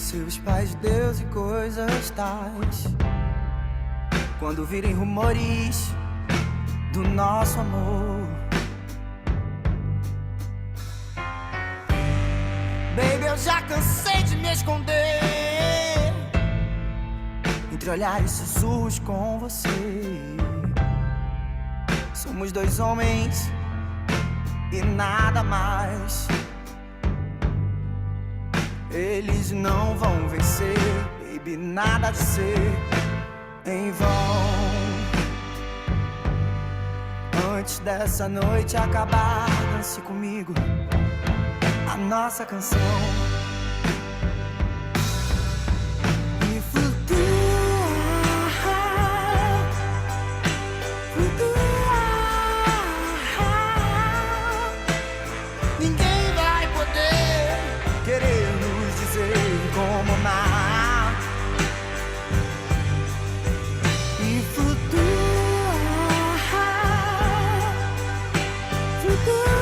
seus pais de Deus e coisas tais. Quando virem rumores do nosso amor, baby, eu já cansei de me esconder entre olhares e sussurros com você. Somos dois homens e nada mais. Eles não vão vencer, baby, nada de ser em vão. Antes dessa noite acabar, dance comigo a nossa canção. E flutua, flutua. Ninguém vai poder querer nos dizer como amar. E flutua, flutua.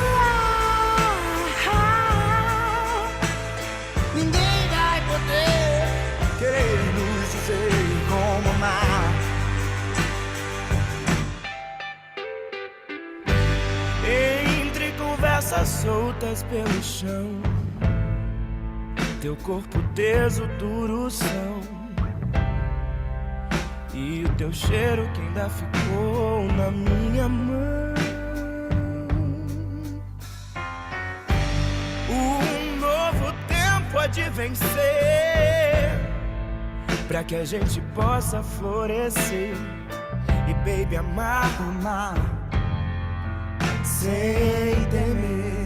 Ninguém vai poder querer nos dizer como amar. Entre conversas soltas pelo chão, teu corpo teso, duro são, e o teu cheiro que ainda ficou na minha mão. Um novo tempo há de vencer, pra que a gente possa florescer e, baby, amar, amar sem temer.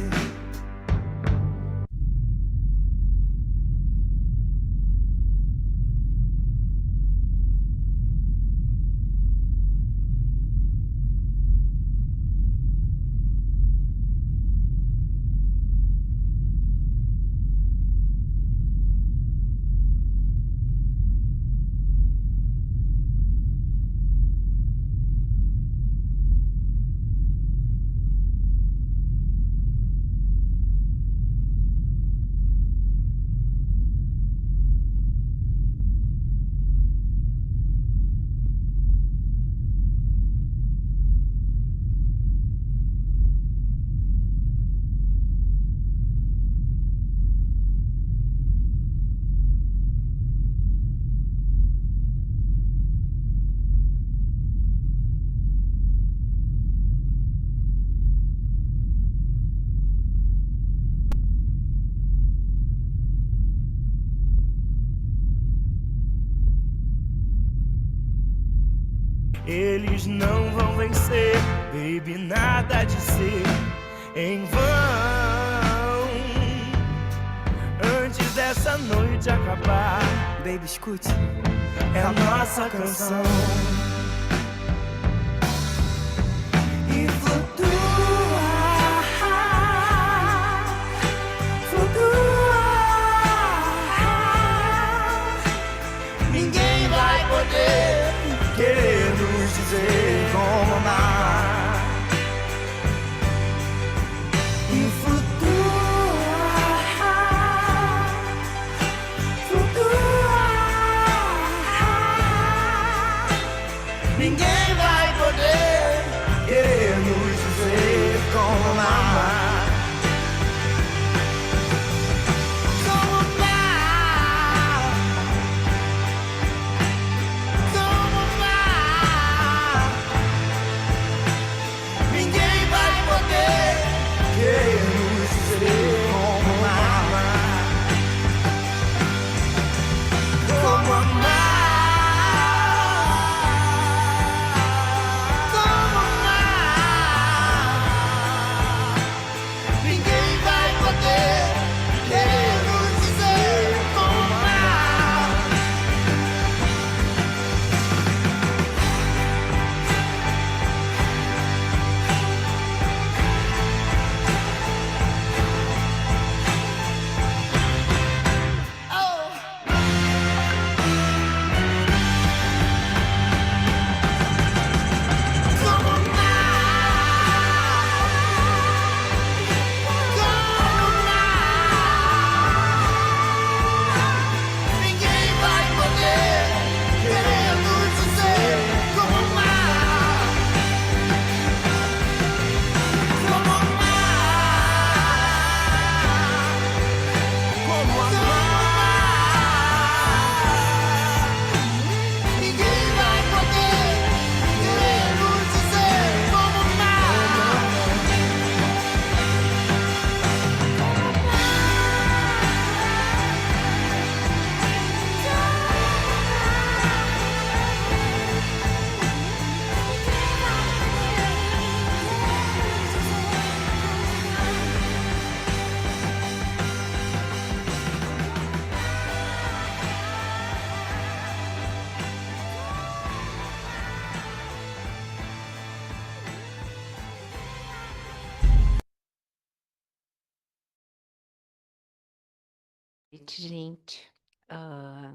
Eles não vão vencer, baby, nada de ser em vão. Antes dessa noite acabar, baby, escute, é a nossa canção. E flutua, flutua. Ninguém vai poder querer nos dizer como amar. E flutua, flutua. Ninguém vai poder querer nos Noite, gente. Ah,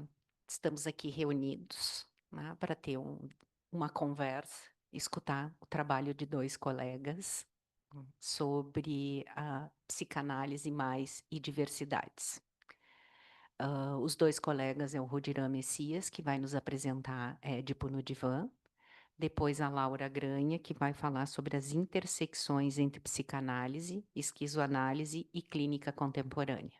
estamos aqui reunidos, né, para ter uma conversa, escutar o trabalho de dois colegas sobre a psicanálise mais e diversidades. Os dois colegas é o Rudiram Messias, que vai nos apresentar Édipo no Divã, depois a Laura Granha, que vai falar sobre as intersecções entre psicanálise, esquizoanálise e clínica contemporânea.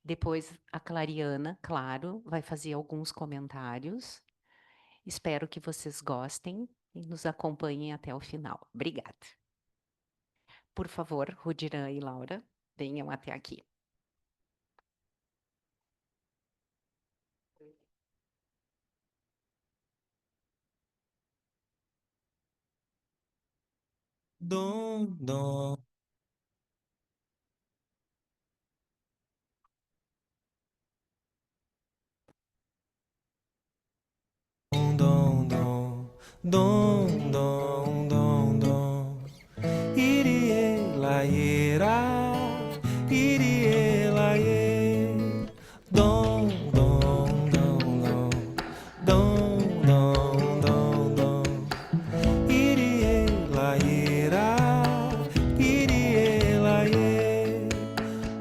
Depois a Clariana, claro, vai fazer alguns comentários. Espero que vocês gostem e nos acompanhem até o final. Obrigada. Por favor, Rudiram e Laura, venham até aqui. Dom, dom. Dom, dom, dom, dom, dom, dom. Irie, laiera, irie, laie. Dom, dom, dom, dom. Dom, dom, dom, dom. Irie, laiera, irie, laie.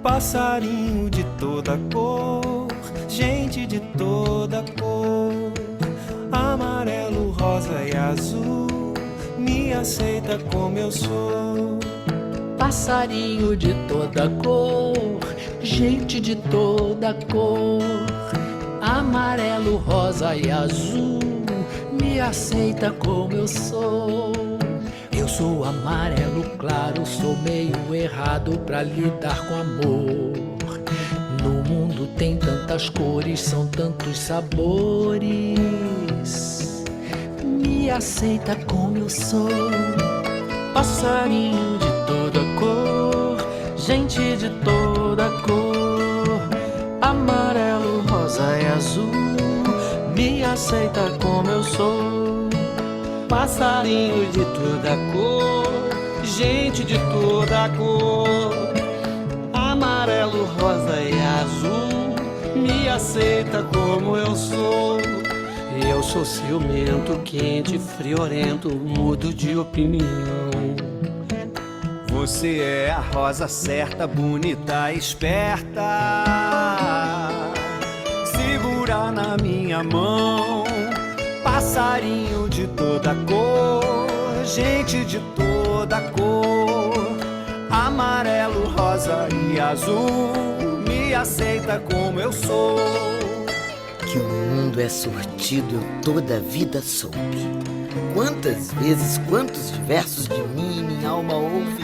Passarinho de toda cor, gente de toda cor. Amarelo, rosa e azul, me aceita como eu sou. Passarinho de toda cor, gente de toda cor. Amarelo, rosa e azul, me aceita como eu sou. Eu sou amarelo claro, sou meio errado pra lidar com amor. No mundo tem tantas cores, são tantos sabores. Me aceita como eu sou. Passarinho de toda cor, gente de toda cor. Amarelo, rosa e azul, me aceita como eu sou. Passarinho de toda cor, gente de toda cor. Amarelo, rosa e azul, me aceita como eu sou. Eu sou ciumento, quente, friorento, mudo de opinião. Você é a rosa certa, bonita, esperta. Segura na minha mão. Passarinho de toda cor, gente de toda cor. Amarelo, rosa e azul, me aceita como eu sou. Que o mundo é sortido, eu toda a vida soube. Quantas vezes, quantos diversos de mim minha alma ouve.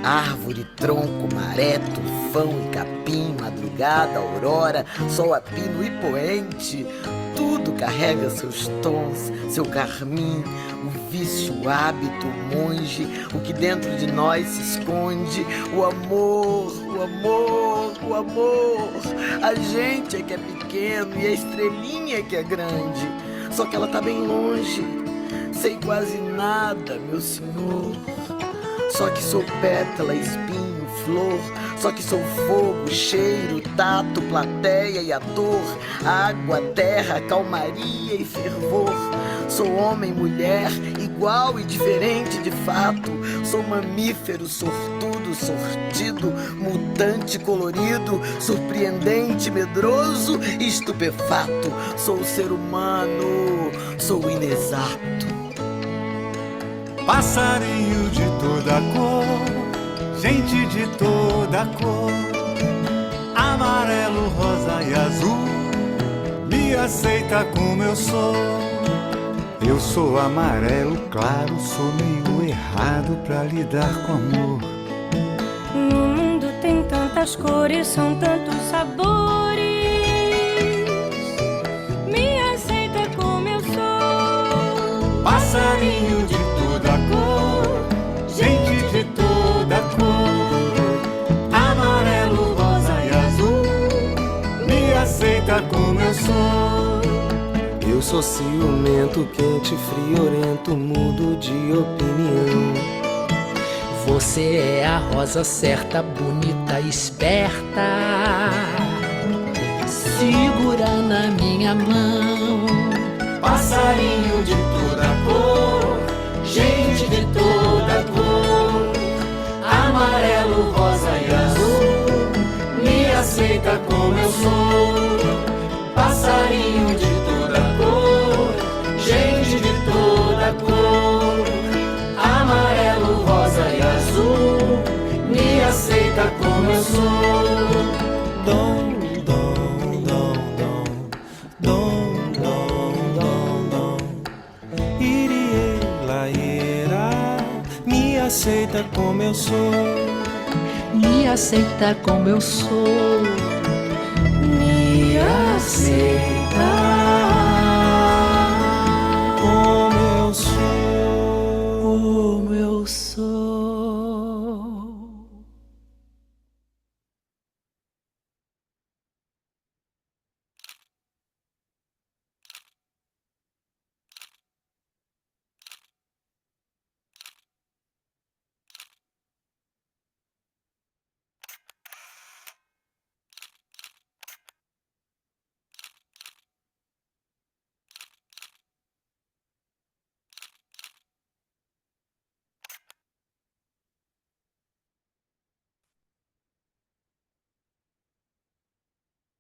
Árvore, tronco, maré, tufão e capim, madrugada, aurora, sol a pino e poente. Tudo carrega seus tons, seu carmim, o vício, o hábito, o monge, o que dentro de nós se esconde, o amor, o amor, o amor. A gente é que é pequeno e a estrelinha é que é grande, só que ela tá bem longe, sei quase nada, meu senhor. Só que sou pétala, espinho, flor. Só que sou fogo, cheiro, tato, plateia e ator. Água, terra, calmaria e fervor. Sou homem, mulher, igual e diferente de fato. Sou mamífero, sortudo, sortido, mutante, colorido, surpreendente, medroso e estupefato. Sou ser humano, sou inexato. Passarinho de toda cor, gente de toda cor. Amarelo, rosa e azul, me aceita como eu sou. Eu sou amarelo claro, sou meio errado pra lidar com amor. No mundo tem tantas cores, são tantos sabores. Me aceita como eu sou. Passarinho de toda cor, gente de toda cor. Amarelo, rosa e azul, me aceita como eu sou. Eu sou ciumento, quente, friorento, mudo de opinião. Você é a rosa certa, bonita, esperta. minha mão. Passarinho de toda cor, gente de toda cor, amarelo, rosa e azul, me aceita como eu sou. Passarinho de toda cor, gente de toda cor, amarelo, rosa e azul, me aceita como eu sou. Dom, dom, dom, dom, dom, dom, dom, dom. Irie, laieira, me aceita como eu sou. Me aceita como eu sou. Me aceita como eu sou. Como eu sou.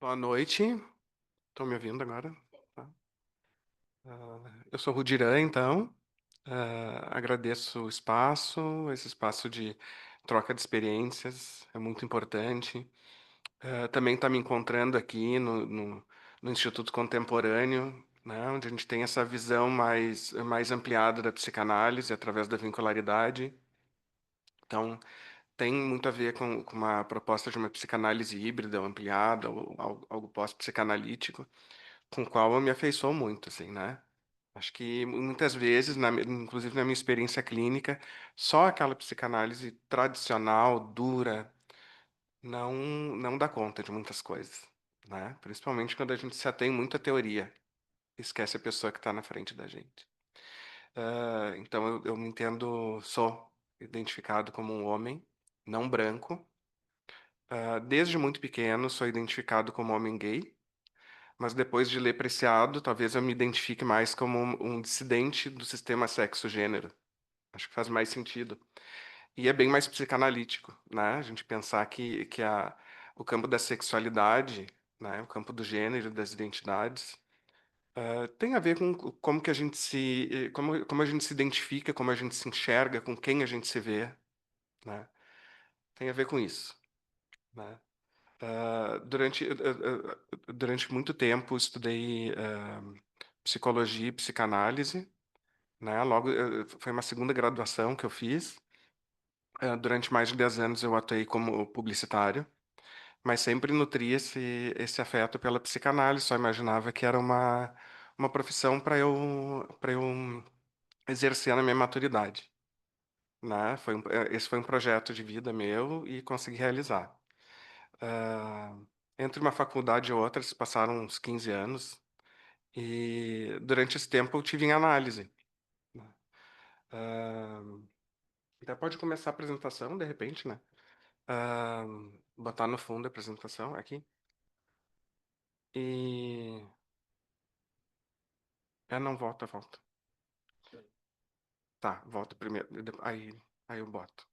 Boa noite. Estão me ouvindo agora? Tá. Eu sou Rudirã, então. Agradeço o espaço, esse espaço de troca de experiências, é muito importante. Também está me encontrando aqui no Instituto Contemporâneo, né, onde a gente tem essa visão mais ampliada da psicanálise através da vincularidade. Então, tem muito a ver com uma proposta de uma psicanálise híbrida ou ampliada, ou algo pós-psicanalítico, com o qual eu me afeiçoo muito, assim, né? Acho que muitas vezes, inclusive na minha experiência clínica, só aquela psicanálise tradicional, dura, não dá conta de muitas coisas, né? Principalmente quando a gente se atém muito à teoria, esquece a pessoa que está na frente da gente. Então eu me entendo, sou identificado como um homem, não branco. Desde muito pequeno sou identificado como homem gay, mas depois de ler Preciado, talvez eu me identifique mais como um dissidente do sistema sexo-gênero. Acho que faz mais sentido. E é bem mais psicanalítico, né? A gente pensar que o campo da sexualidade, né? O campo do gênero, das identidades, tem a ver com como que a gente como a gente se identifica, como a gente se enxerga, com quem a gente se vê, né? Tem a ver com isso, né? Durante muito tempo estudei psicologia e psicanálise, né? Logo, foi uma segunda graduação que eu fiz. Durante mais de 10 anos eu atuei como publicitário, mas sempre nutri esse afeto pela psicanálise, só imaginava que era uma profissão para eu exercer na minha maturidade, né? Esse foi um projeto de vida meu e consegui realizar. Ah, Entre uma faculdade e outra se passaram uns 15 anos e durante esse tempo eu tive em análise, né? Ah, Até pode começar a apresentação, de repente, né? Ah, Botar no fundo a apresentação aqui. E... não, volta. Tá, volta primeiro. Aí eu boto.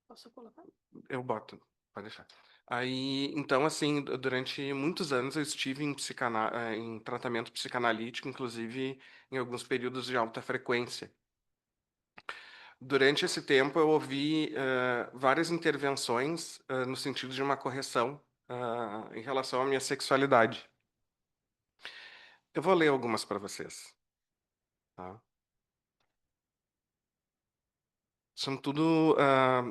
Posso colocar? Eu boto, pode deixar. Aí, então, assim, durante muitos anos eu estive em tratamento psicanalítico, inclusive em alguns períodos de alta frequência. Durante esse tempo eu ouvi várias intervenções no sentido de uma correção em relação à minha sexualidade. Eu vou ler algumas para vocês, tá? São tudo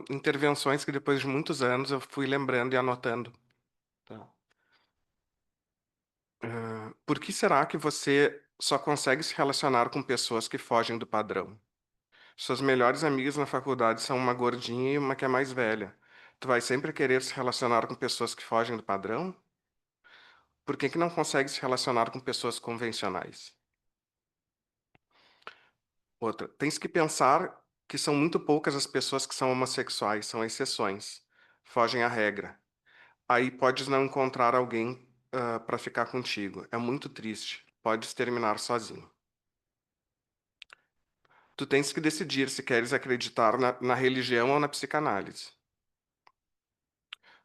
intervenções que depois de muitos anos eu fui lembrando e anotando, tá? Por que será que você só consegue se relacionar com pessoas que fogem do padrão? Suas melhores amigas na faculdade são uma gordinha e uma que é mais velha. Tu vai sempre querer se relacionar com pessoas que fogem do padrão? Por que não consegue se relacionar com pessoas convencionais? Outra, tens que pensar que são muito poucas as pessoas que são homossexuais, são exceções. Fogem à regra. Aí podes não encontrar alguém para ficar contigo. É muito triste. Podes terminar sozinho. Tu tens que decidir se queres acreditar na religião ou na psicanálise.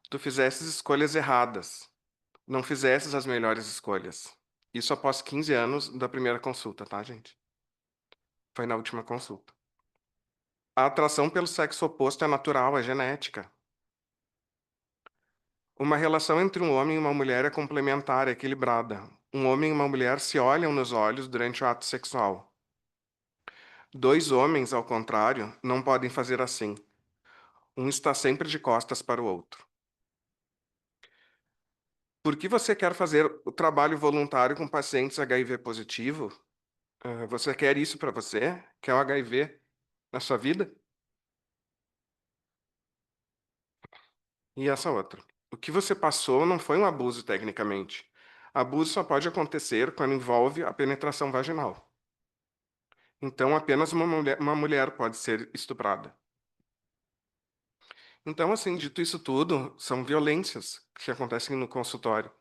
Tu fizesses escolhas erradas. Não fizesses as melhores escolhas. Isso após 15 anos da primeira consulta, tá, gente? Foi na última consulta. A atração pelo sexo oposto é natural, é genética. Uma relação entre um homem e uma mulher é complementar, é equilibrada. Um homem e uma mulher se olham nos olhos durante o ato sexual. Dois homens, ao contrário, não podem fazer assim. Um está sempre de costas para o outro. Por que você quer fazer o trabalho voluntário com pacientes HIV positivo? Você quer isso para você? Quer o HIV na sua vida? E essa outra. O que você passou não foi um abuso tecnicamente. Abuso só pode acontecer quando envolve a penetração vaginal. Então, apenas uma mulher pode ser estuprada. Então, assim, dito isso tudo, são violências que acontecem no consultório.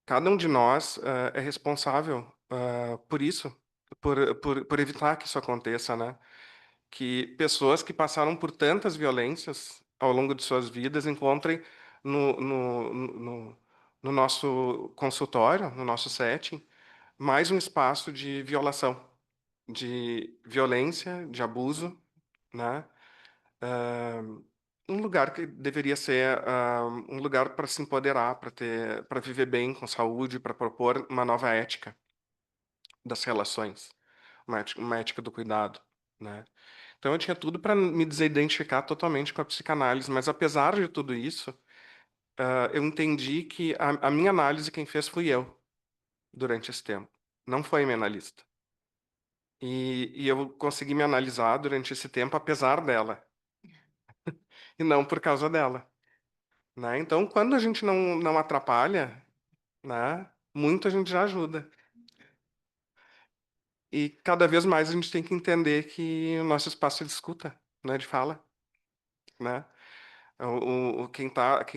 Cada um de nós é responsável por isso, por evitar que isso aconteça, né? Que pessoas que passaram por tantas violências ao longo de suas vidas encontrem no, no, no, no nosso consultório, no nosso setting, mais um espaço de violação, de violência, de abuso, né? Ah, um lugar que deveria ser um lugar para se empoderar, para viver bem com saúde, para propor uma nova ética das relações, uma ética do cuidado, né? Então eu tinha tudo para me desidentificar totalmente com a psicanálise, mas apesar de tudo isso, eu entendi que a minha análise quem fez fui eu durante esse tempo, não foi a minha analista. E eu consegui me analisar durante esse tempo apesar dela, e não por causa dela, né? Então, quando a gente não atrapalha, né, muito a gente já ajuda. E cada vez mais a gente tem que entender que o nosso espaço é de escuta, né, de fala, né? Quem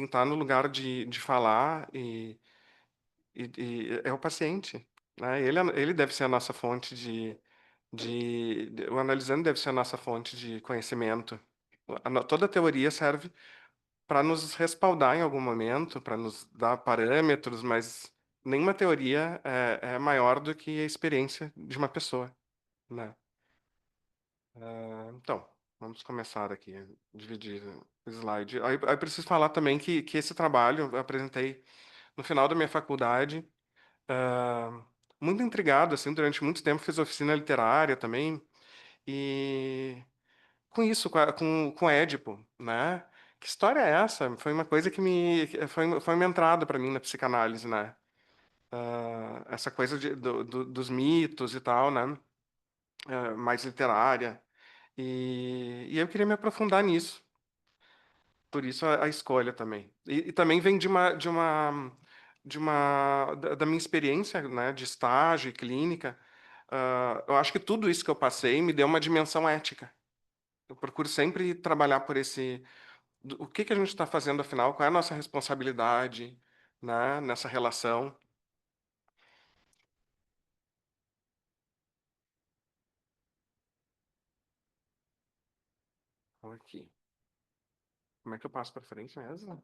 tá no lugar de falar e é o paciente, né? Ele deve ser a nossa fonte o analisando deve ser a nossa fonte de conhecimento. Toda teoria serve para nos respaldar em algum momento, para nos dar parâmetros, mas nenhuma teoria é maior do que a experiência de uma pessoa, né? Então, vamos começar aqui, dividir o slide. Aí eu preciso falar também que esse trabalho eu apresentei no final da minha faculdade, ah, muito intrigado, assim, durante muito tempo fiz oficina literária também, e com isso, com Édipo, né? Que história é essa? Foi uma coisa foi uma entrada para mim na psicanálise, né? Essa coisa dos mitos e tal, né? Mais literária. E eu queria me aprofundar nisso. Por isso a escolha também. E também vem da minha experiência, né, de estágio e clínica. Eu acho que tudo isso que eu passei me deu uma dimensão ética. Eu procuro sempre trabalhar por o que a gente está fazendo afinal, qual é a nossa responsabilidade, né, nessa relação. Então, aqui. Como é que eu passo para frente mesmo?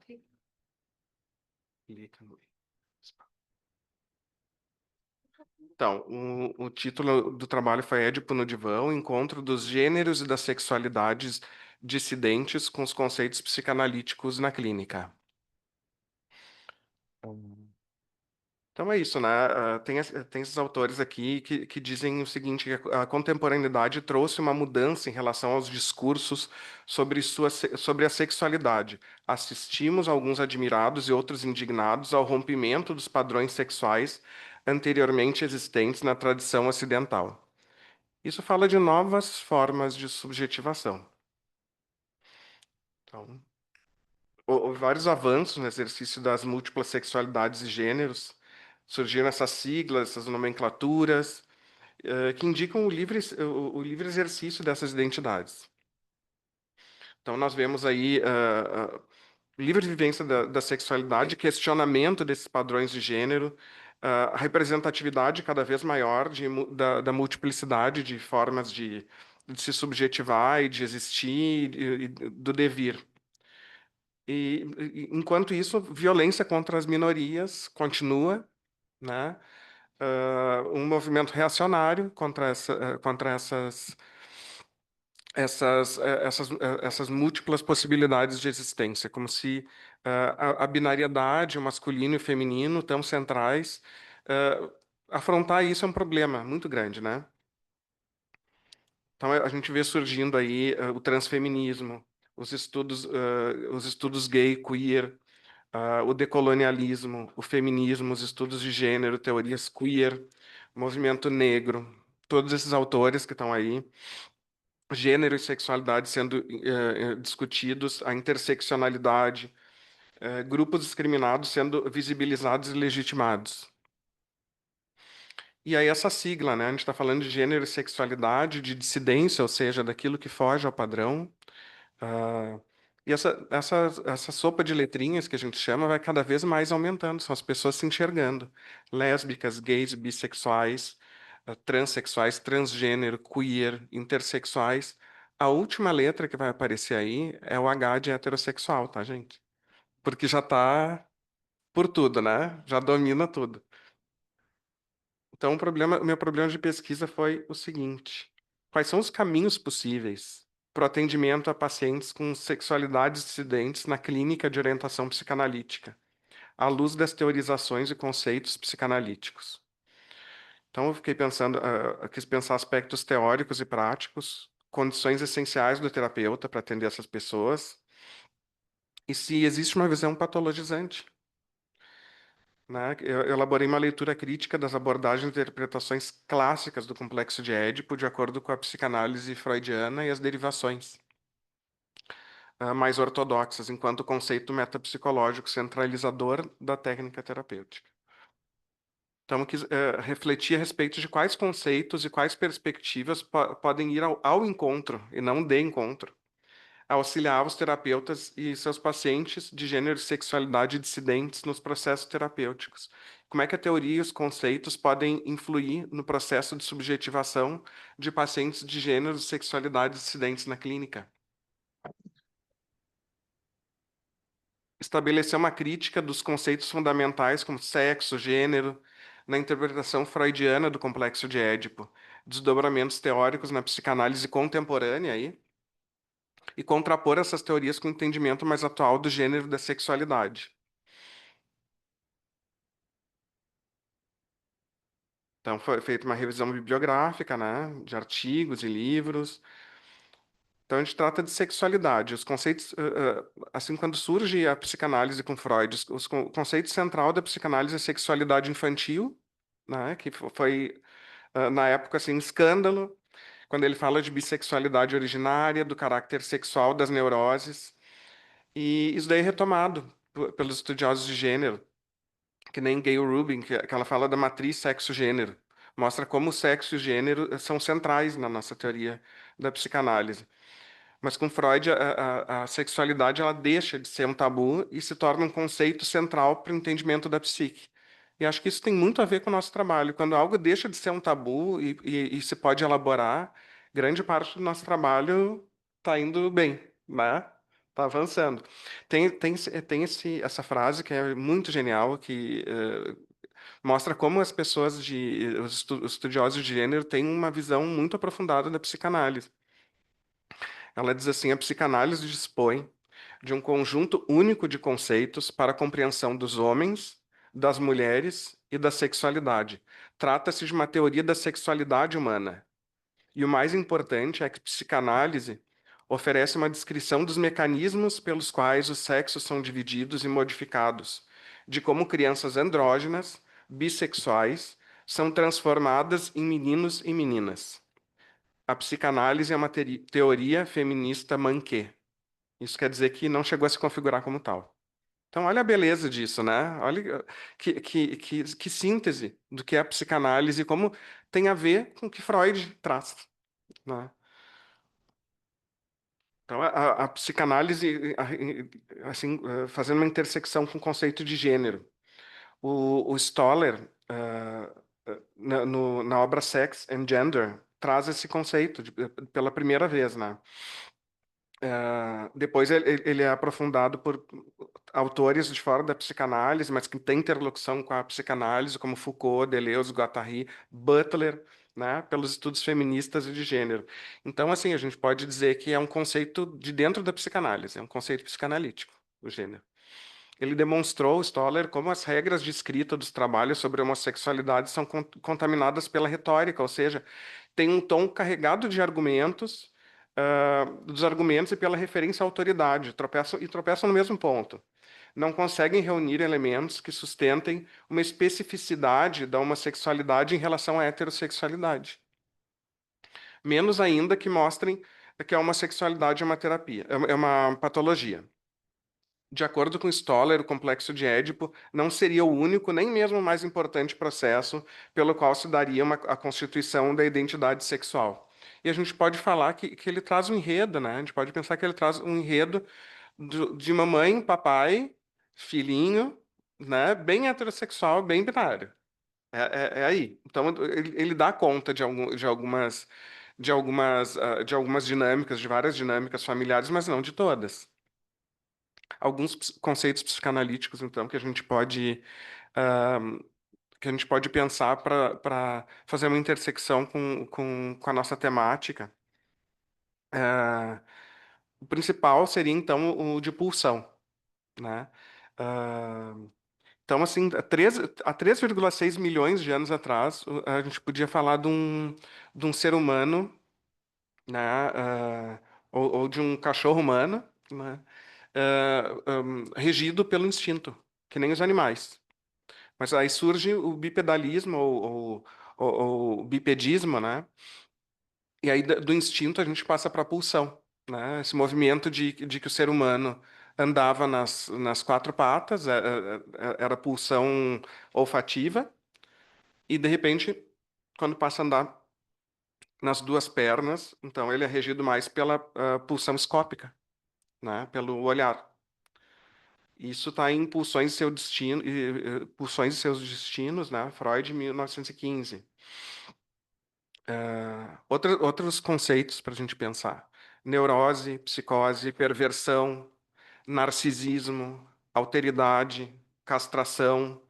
Clica no. Então, o título do trabalho foi Édipo no Divã, o encontro dos gêneros e das sexualidades dissidentes com os conceitos psicanalíticos na clínica. Então é isso, né? Tem esses autores aqui que dizem o seguinte, que a contemporaneidade trouxe uma mudança em relação aos discursos sobre a sexualidade. Assistimos alguns admirados e outros indignados ao rompimento dos padrões sexuais anteriormente existentes na tradição ocidental. Isso fala de novas formas de subjetivação. Então, houve vários avanços no exercício das múltiplas sexualidades e gêneros, surgiram essas siglas, essas nomenclaturas, que indicam o livre exercício dessas identidades. Então, nós vemos aí livre vivência da sexualidade, questionamento desses padrões de gênero, a representatividade cada vez maior da multiplicidade de formas de se subjetivar e de existir e do devir. Enquanto isso, violência contra as minorias continua, né? Um movimento reacionário contra essas múltiplas possibilidades de existência, como se a binariedade, o masculino e o feminino, tão centrais. Afrontar isso é um problema muito grande, né? Então a gente vê surgindo aí o transfeminismo, os estudos gay, queer, o decolonialismo, o feminismo, os estudos de gênero, teorias queer, movimento negro, todos esses autores que estão aí, gênero e sexualidade sendo discutidos, a interseccionalidade, grupos discriminados sendo visibilizados e legitimados. E aí essa sigla, né? A gente está falando de gênero e sexualidade, de dissidência, ou seja, daquilo que foge ao padrão. Ah, e essa sopa de letrinhas que a gente chama vai cada vez mais aumentando, são as pessoas se enxergando. Lésbicas, gays, bissexuais, transexuais, transgênero, queer, intersexuais. A última letra que vai aparecer aí é o H de heterossexual, tá, gente? Porque já tá por tudo, né? Já domina tudo. Então, o meu problema de pesquisa foi o seguinte: quais são os caminhos possíveis para o atendimento a pacientes com sexualidades dissidentes na clínica de orientação psicanalítica, à luz das teorizações e conceitos psicanalíticos? Então, eu fiquei pensando, quis pensar aspectos teóricos e práticos, condições essenciais do terapeuta para atender essas pessoas, e se existe uma visão patologizante, né? Eu elaborei uma leitura crítica das abordagens e interpretações clássicas do complexo de Édipo, de acordo com a psicanálise freudiana e as derivações mais ortodoxas, enquanto conceito metapsicológico centralizador da técnica terapêutica. Então, eu quis refletir a respeito de quais conceitos e quais perspectivas podem ir ao encontro, e não de encontro, auxiliar os terapeutas e seus pacientes de gênero e sexualidade dissidentes nos processos terapêuticos. Como é que a teoria e os conceitos podem influir no processo de subjetivação de pacientes de gênero e sexualidade dissidentes na clínica? Estabelecer uma crítica dos conceitos fundamentais como sexo, gênero, na interpretação freudiana do complexo de Édipo, desdobramentos teóricos na psicanálise contemporânea aí, e contrapor essas teorias com o entendimento mais atual do gênero e da sexualidade. Então, foi feita uma revisão bibliográfica, né, de artigos e livros. Então, a gente trata de sexualidade. Os conceitos, assim, quando surge a psicanálise com Freud, o conceito central da psicanálise é a sexualidade infantil, né, que foi, na época, assim, um escândalo, quando ele fala de bissexualidade originária, do caráter sexual das neuroses. E isso daí é retomado pelos estudiosos de gênero, que nem Gayle Rubin, que ela fala da matriz sexo-gênero. Mostra como o sexo e o gênero são centrais na nossa teoria da psicanálise. Mas com Freud, a sexualidade ela deixa de ser um tabu e se torna um conceito central para o entendimento da psique. E acho que isso tem muito a ver com o nosso trabalho. Quando algo deixa de ser um tabu e se pode elaborar, grande parte do nosso trabalho está indo bem, né? Está avançando. Tem essa frase que é muito genial, que mostra como as pessoas os estudiosos de gênero têm uma visão muito aprofundada da psicanálise. Ela diz assim: a psicanálise dispõe de um conjunto único de conceitos para a compreensão dos homens, das mulheres e da sexualidade. Trata-se de uma teoria da sexualidade humana. E o mais importante é que a psicanálise oferece uma descrição dos mecanismos pelos quais os sexos são divididos e modificados, de como crianças andrógenas, bissexuais, são transformadas em meninos e meninas. A psicanálise é uma teoria feminista manquê. Isso quer dizer que não chegou a se configurar como tal. Então, olha a beleza disso, né? Olha que síntese do que é a psicanálise e como tem a ver com o que Freud traz, né? Então, a psicanálise, assim, fazendo uma intersecção com o conceito de gênero. O Stoller, na obra Sex and Gender, traz esse conceito pela primeira vez, né? Depois ele é aprofundado por autores de fora da psicanálise, mas que têm interlocução com a psicanálise, como Foucault, Deleuze, Guattari, Butler, né, pelos estudos feministas e de gênero. Então, assim, a gente pode dizer que é um conceito de dentro da psicanálise, é um conceito psicanalítico, o gênero. Ele demonstrou, Stoller, como as regras de escrita dos trabalhos sobre homossexualidade são contaminadas pela retórica, ou seja, tem um tom carregado de argumentos, dos argumentos e pela referência à autoridade, tropeçam no mesmo ponto. Não conseguem reunir elementos que sustentem uma especificidade da homossexualidade em relação à heterossexualidade. Menos ainda que mostrem que a homossexualidade é uma terapia, é uma patologia. De acordo com Stoller, o complexo de Édipo não seria o único, nem mesmo o mais importante processo pelo qual se daria a constituição da identidade sexual. E a gente pode falar que ele traz um enredo, né? A gente pode pensar que ele traz um enredo de mamãe, papai, filhinho, né? Bem heterossexual, bem binário. É aí. Então, ele dá conta de algumas dinâmicas, de várias dinâmicas familiares, mas não de todas. Alguns conceitos psicanalíticos, então, ah, que a gente pode pensar para fazer uma intersecção com a nossa temática. O principal seria, então, o de pulsão, né? Ah, então, assim, há 3,6 milhões de anos atrás, a gente podia falar de um ser humano, né? Ou de um cachorro humano, né? Regido pelo instinto, que nem os animais. Mas aí surge o bipedalismo ou o bipedismo, né? E aí do instinto a gente passa para a pulsão, né? Esse movimento de que o ser humano andava nas quatro patas, era pulsão olfativa, e de repente, quando passa a andar nas duas pernas, então ele é regido mais pela pulsão escópica, né? Pelo olhar. Isso está em Pulsões e seu destino, Pulsões e seus destinos, né? Freud, 1915. Outros conceitos para a gente pensar: neurose, psicose, perversão, narcisismo, alteridade, castração,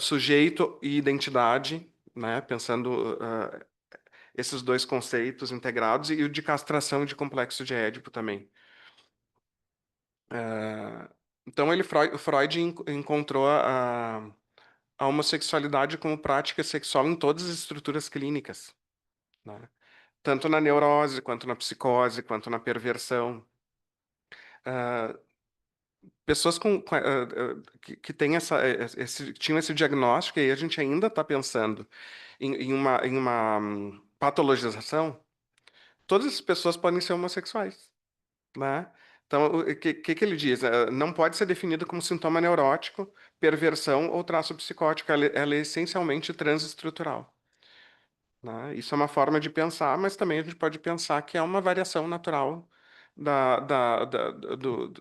sujeito e identidade, né? Pensando esses dois conceitos integrados, e o de castração e de complexo de Édipo também. Então, Freud encontrou a homossexualidade como prática sexual em todas as estruturas clínicas, né? Tanto na neurose, quanto na psicose, quanto na perversão. Pessoas que têm tinham esse diagnóstico, e aí a gente ainda está pensando em uma patologização, todas as pessoas podem ser homossexuais, né? Então, o que ele diz? Não pode ser definido como sintoma neurótico, perversão ou traço psicótico. Ela é essencialmente transestrutural, né? Isso é uma forma de pensar, mas também a gente pode pensar que é uma variação natural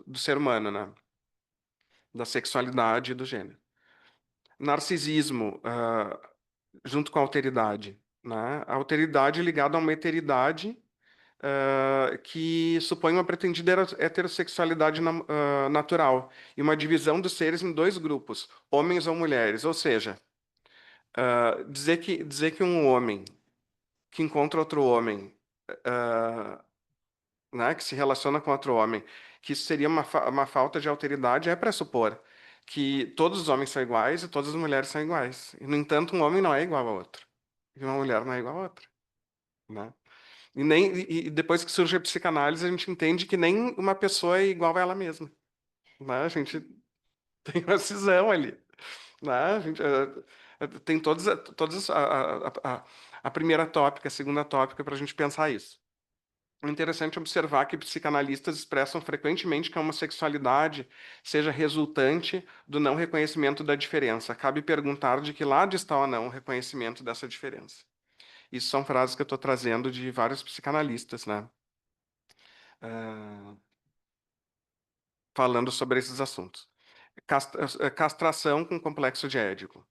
do ser humano, né? Da sexualidade e do gênero. Narcisismo, junto com a alteridade, né? A alteridade ligada a uma heteridade que supõe uma pretendida heterossexualidade natural e uma divisão dos seres em dois grupos, homens ou mulheres. Ou seja, dizer que um homem que encontra outro homem, né, que se relaciona com outro homem, que isso seria uma falta de alteridade, é pressupor que todos os homens são iguais e todas as mulheres são iguais. E, no entanto, um homem não é igual ao outro. E uma mulher não é igual a outra, né? E depois que surge a psicanálise, a gente entende que nem uma pessoa é igual a ela mesma, né? A gente tem uma cisão ali, né? A gente tem todas a primeira tópica, a segunda tópica para a gente pensar isso. É interessante observar que psicanalistas expressam frequentemente que a homossexualidade seja resultante do não reconhecimento da diferença. Cabe perguntar de que lado está ou não o reconhecimento dessa diferença. Isso são frases que eu estou trazendo de vários psicanalistas, né? ah, falando sobre esses assuntos. Castração com complexo de Édipo.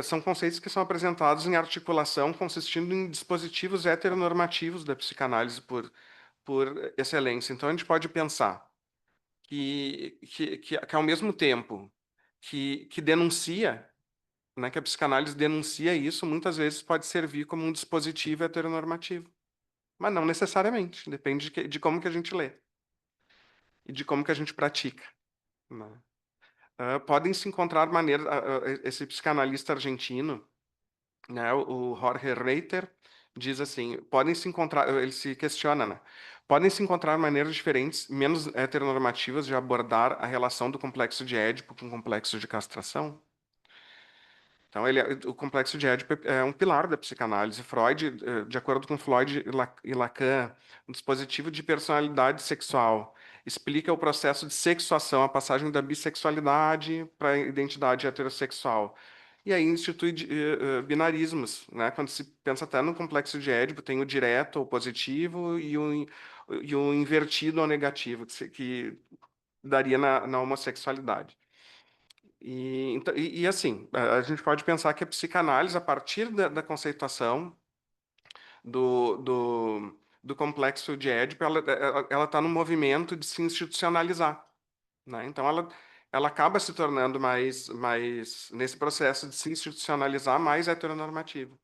São conceitos que são apresentados em articulação consistindo em dispositivos heteronormativos da psicanálise por excelência. Então, a gente pode pensar que ao mesmo tempo que denuncia, né, que a psicanálise denuncia isso, muitas vezes pode servir como um dispositivo heteronormativo. Mas não necessariamente, depende de como que a gente lê e de como que a gente pratica, né? Podem se encontrar maneiras. Esse psicanalista argentino, né, o Jorge Reiter, diz assim: podem se encontrar. Ele se questiona, né? Podem se encontrar maneiras diferentes, menos heteronormativas, de abordar a relação do complexo de Édipo com o complexo de castração. Então, o complexo de Édipo é um pilar da psicanálise. Freud, de acordo com Freud e Lacan, um dispositivo de personalidade sexual explica o processo de sexuação, a passagem da bissexualidade para a identidade heterossexual. E aí institui binarismos, né? Quando se pensa até no complexo de Édipo, tem o direto ou positivo e o invertido ou negativo, que daria na homossexualidade. Assim, a gente pode pensar que a psicanálise, a partir da conceituação do complexo de Édipo, ela está no movimento de se institucionalizar, né? Então, ela acaba se tornando nesse processo de se institucionalizar, mais heteronormativa.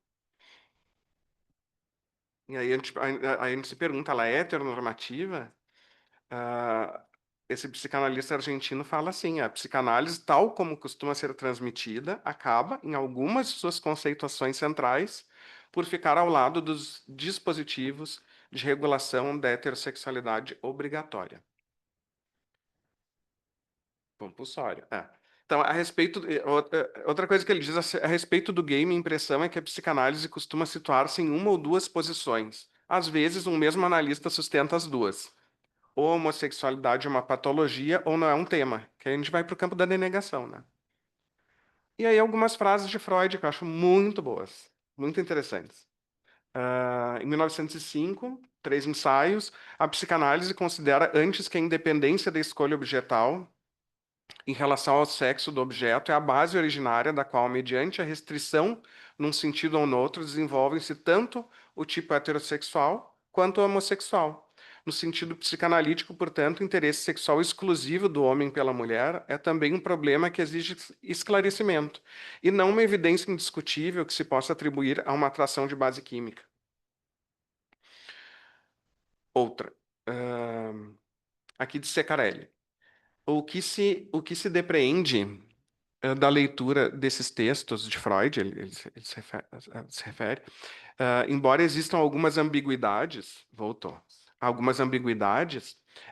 E aí a gente se pergunta, ela é heteronormativa? Ah, esse psicanalista argentino fala assim: a psicanálise, tal como costuma ser transmitida, acaba, em algumas de suas conceituações centrais, por ficar ao lado dos dispositivos de regulação da heterossexualidade obrigatória. Compulsório. Então, a respeito. Outra coisa que ele diz a respeito do gay, minha impressão é que a psicanálise costuma situar-se em uma ou duas posições. Às vezes, um mesmo analista sustenta as duas. Ou a homossexualidade é uma patologia ou não é um tema, que aí a gente vai para o campo da denegação, né? E aí algumas frases de Freud que eu acho muito boas, muito interessantes. Em 1905, 3 ensaios, a psicanálise considera antes que a independência da escolha objetal em relação ao sexo do objeto é a base originária da qual, mediante a restrição num sentido ou no outro, desenvolvem-se tanto o tipo heterossexual quanto o homossexual. No sentido psicanalítico, portanto, o interesse sexual exclusivo do homem pela mulher é também um problema que exige esclarecimento, e não uma evidência indiscutível que se possa atribuir a uma atração de base química. Outra, aqui de Ceccarelli. O que se depreende da leitura desses textos de Freud, ele se refere, embora existam algumas ambiguidades,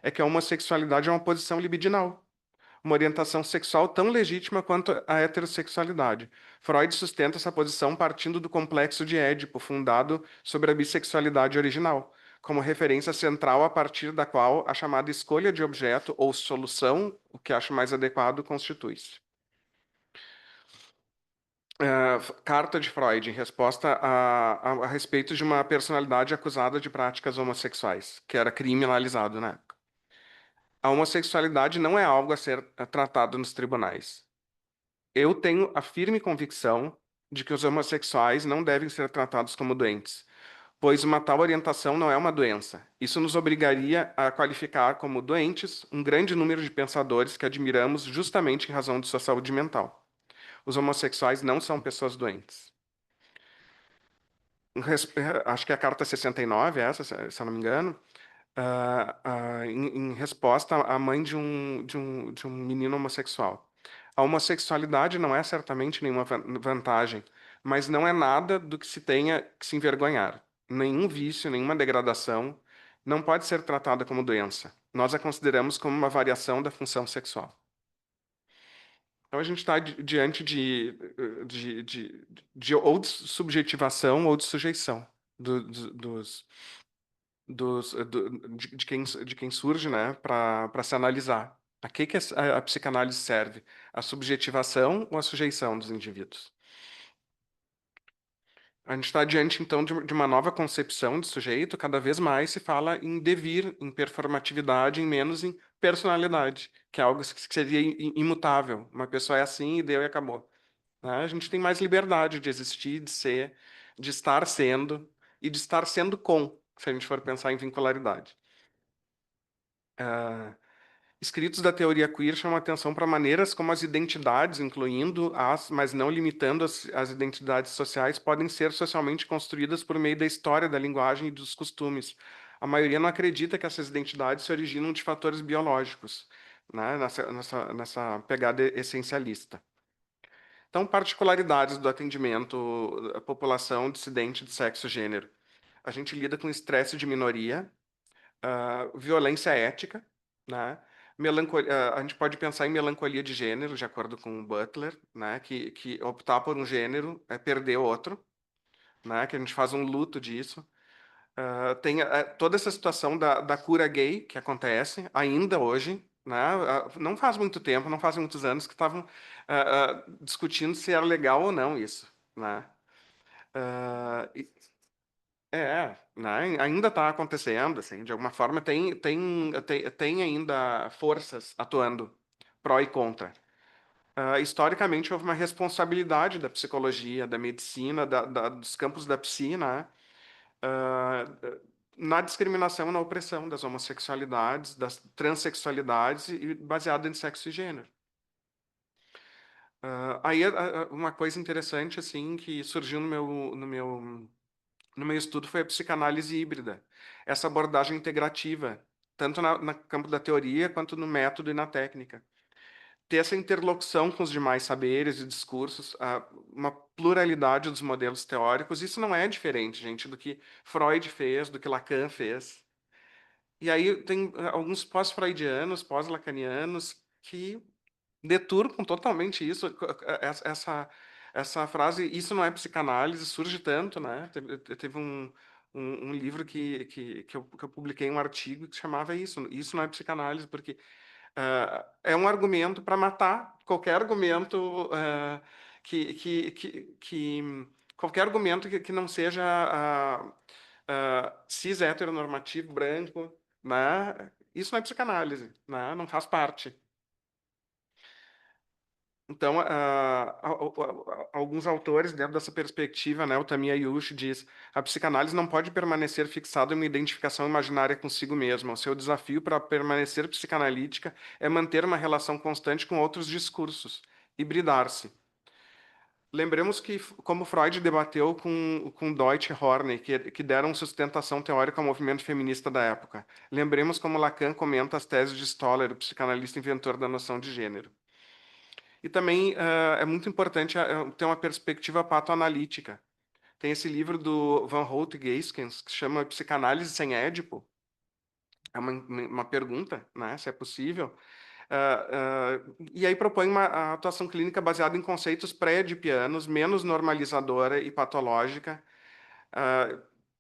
é que a homossexualidade é uma posição libidinal, uma orientação sexual tão legítima quanto a heterossexualidade. Freud sustenta essa posição partindo do complexo de Édipo, fundado sobre a bissexualidade original, como referência central a partir da qual a chamada escolha de objeto ou solução, o que acho mais adequado, constitui-se. Carta de Freud, em resposta a respeito de uma personalidade acusada de práticas homossexuais, que era criminalizado na época. A homossexualidade não é algo a ser tratado nos tribunais. Eu tenho a firme convicção de que os homossexuais não devem ser tratados como doentes, pois uma tal orientação não é uma doença. Isso nos obrigaria a qualificar como doentes um grande número de pensadores que admiramos justamente em razão de sua saúde mental. Os homossexuais não são pessoas doentes. Acho que é a carta 69, essa, se eu não me engano, em resposta à mãe de um menino homossexual. A homossexualidade não é certamente nenhuma vantagem, mas não é nada do que se tenha que se envergonhar. Nenhum vício, nenhuma degradação não pode ser tratada como doença. Nós a consideramos como uma variação da função sexual. Então a gente está diante de ou de subjetivação ou de sujeição de quem surge, né, para se analisar. A que a psicanálise serve? A subjetivação ou a sujeição dos indivíduos? A gente está diante, então, de uma nova concepção de sujeito, cada vez mais se fala em devir, em performatividade, em menos em personalidade, que é algo que seria imutável. Uma pessoa é assim e deu e acabou. Né? A gente tem mais liberdade de existir, de ser, de estar sendo e de estar sendo com, se a gente for pensar em vincularidade. Escritos da teoria queer chamam atenção para maneiras como as identidades, incluindo as, mas não limitando as identidades sociais, podem ser socialmente construídas por meio da história, da linguagem e dos costumes. A maioria não acredita que essas identidades se originam de fatores biológicos, né, nessa pegada essencialista. Então, particularidades do atendimento à população dissidente de sexo e gênero. A gente lida com estresse de minoria, violência ética, né? Melancolia, a gente pode pensar em melancolia de gênero, de acordo com o Butler, né? Que optar por um gênero é perder outro, né? Que a gente faz um luto disso. Tem toda essa situação da cura gay que acontece ainda hoje, né? Não faz muito tempo, não faz muitos anos que estavam discutindo se era legal ou não isso, né? Ah, e- né? Ainda está acontecendo, assim, de alguma forma tem ainda forças atuando pró e contra. Historicamente, houve uma responsabilidade da psicologia, da medicina, dos campos da psi, né? ah, na discriminação e na opressão das homossexualidades, das transexualidades e baseada em sexo e gênero. Aí uma coisa interessante assim que surgiu no meu estudo foi a psicanálise híbrida, essa abordagem integrativa, tanto no campo da teoria quanto no método e na técnica. Ter essa interlocução com os demais saberes e discursos, uma pluralidade dos modelos teóricos, isso não é diferente, gente, do que Freud fez, do que Lacan fez. E aí tem alguns pós-freudianos, pós-lacanianos, que deturpam totalmente isso, essa frase, isso não é psicanálise, surge tanto, né? Teve um livro que eu publiquei, um artigo que chamava isso não é psicanálise, porque é um argumento para matar qualquer argumento qualquer argumento que não seja cis heteronormativo branco, né? Isso não é psicanálise, né? Não faz parte. Então, alguns autores, dentro dessa perspectiva, né, o Tamiya Yushi diz: a psicanálise não pode permanecer fixada em uma identificação imaginária consigo mesma. O seu desafio para permanecer psicanalítica é manter uma relação constante com outros discursos, hibridar-se. Lembremos que, como Freud debateu com Deutsch e Horney, que deram sustentação teórica ao movimento feminista da época. Lembremos como Lacan comenta as teses de Stoller, o psicanalista inventor da noção de gênero. E também é muito importante ter uma perspectiva patoanalítica. Tem esse livro do Van Hout Geiskens, que se chama Psicanálise sem Édipo. É uma pergunta, né, se é possível. E aí propõe uma atuação clínica baseada em conceitos pré-edipianos, menos normalizadora e patológica,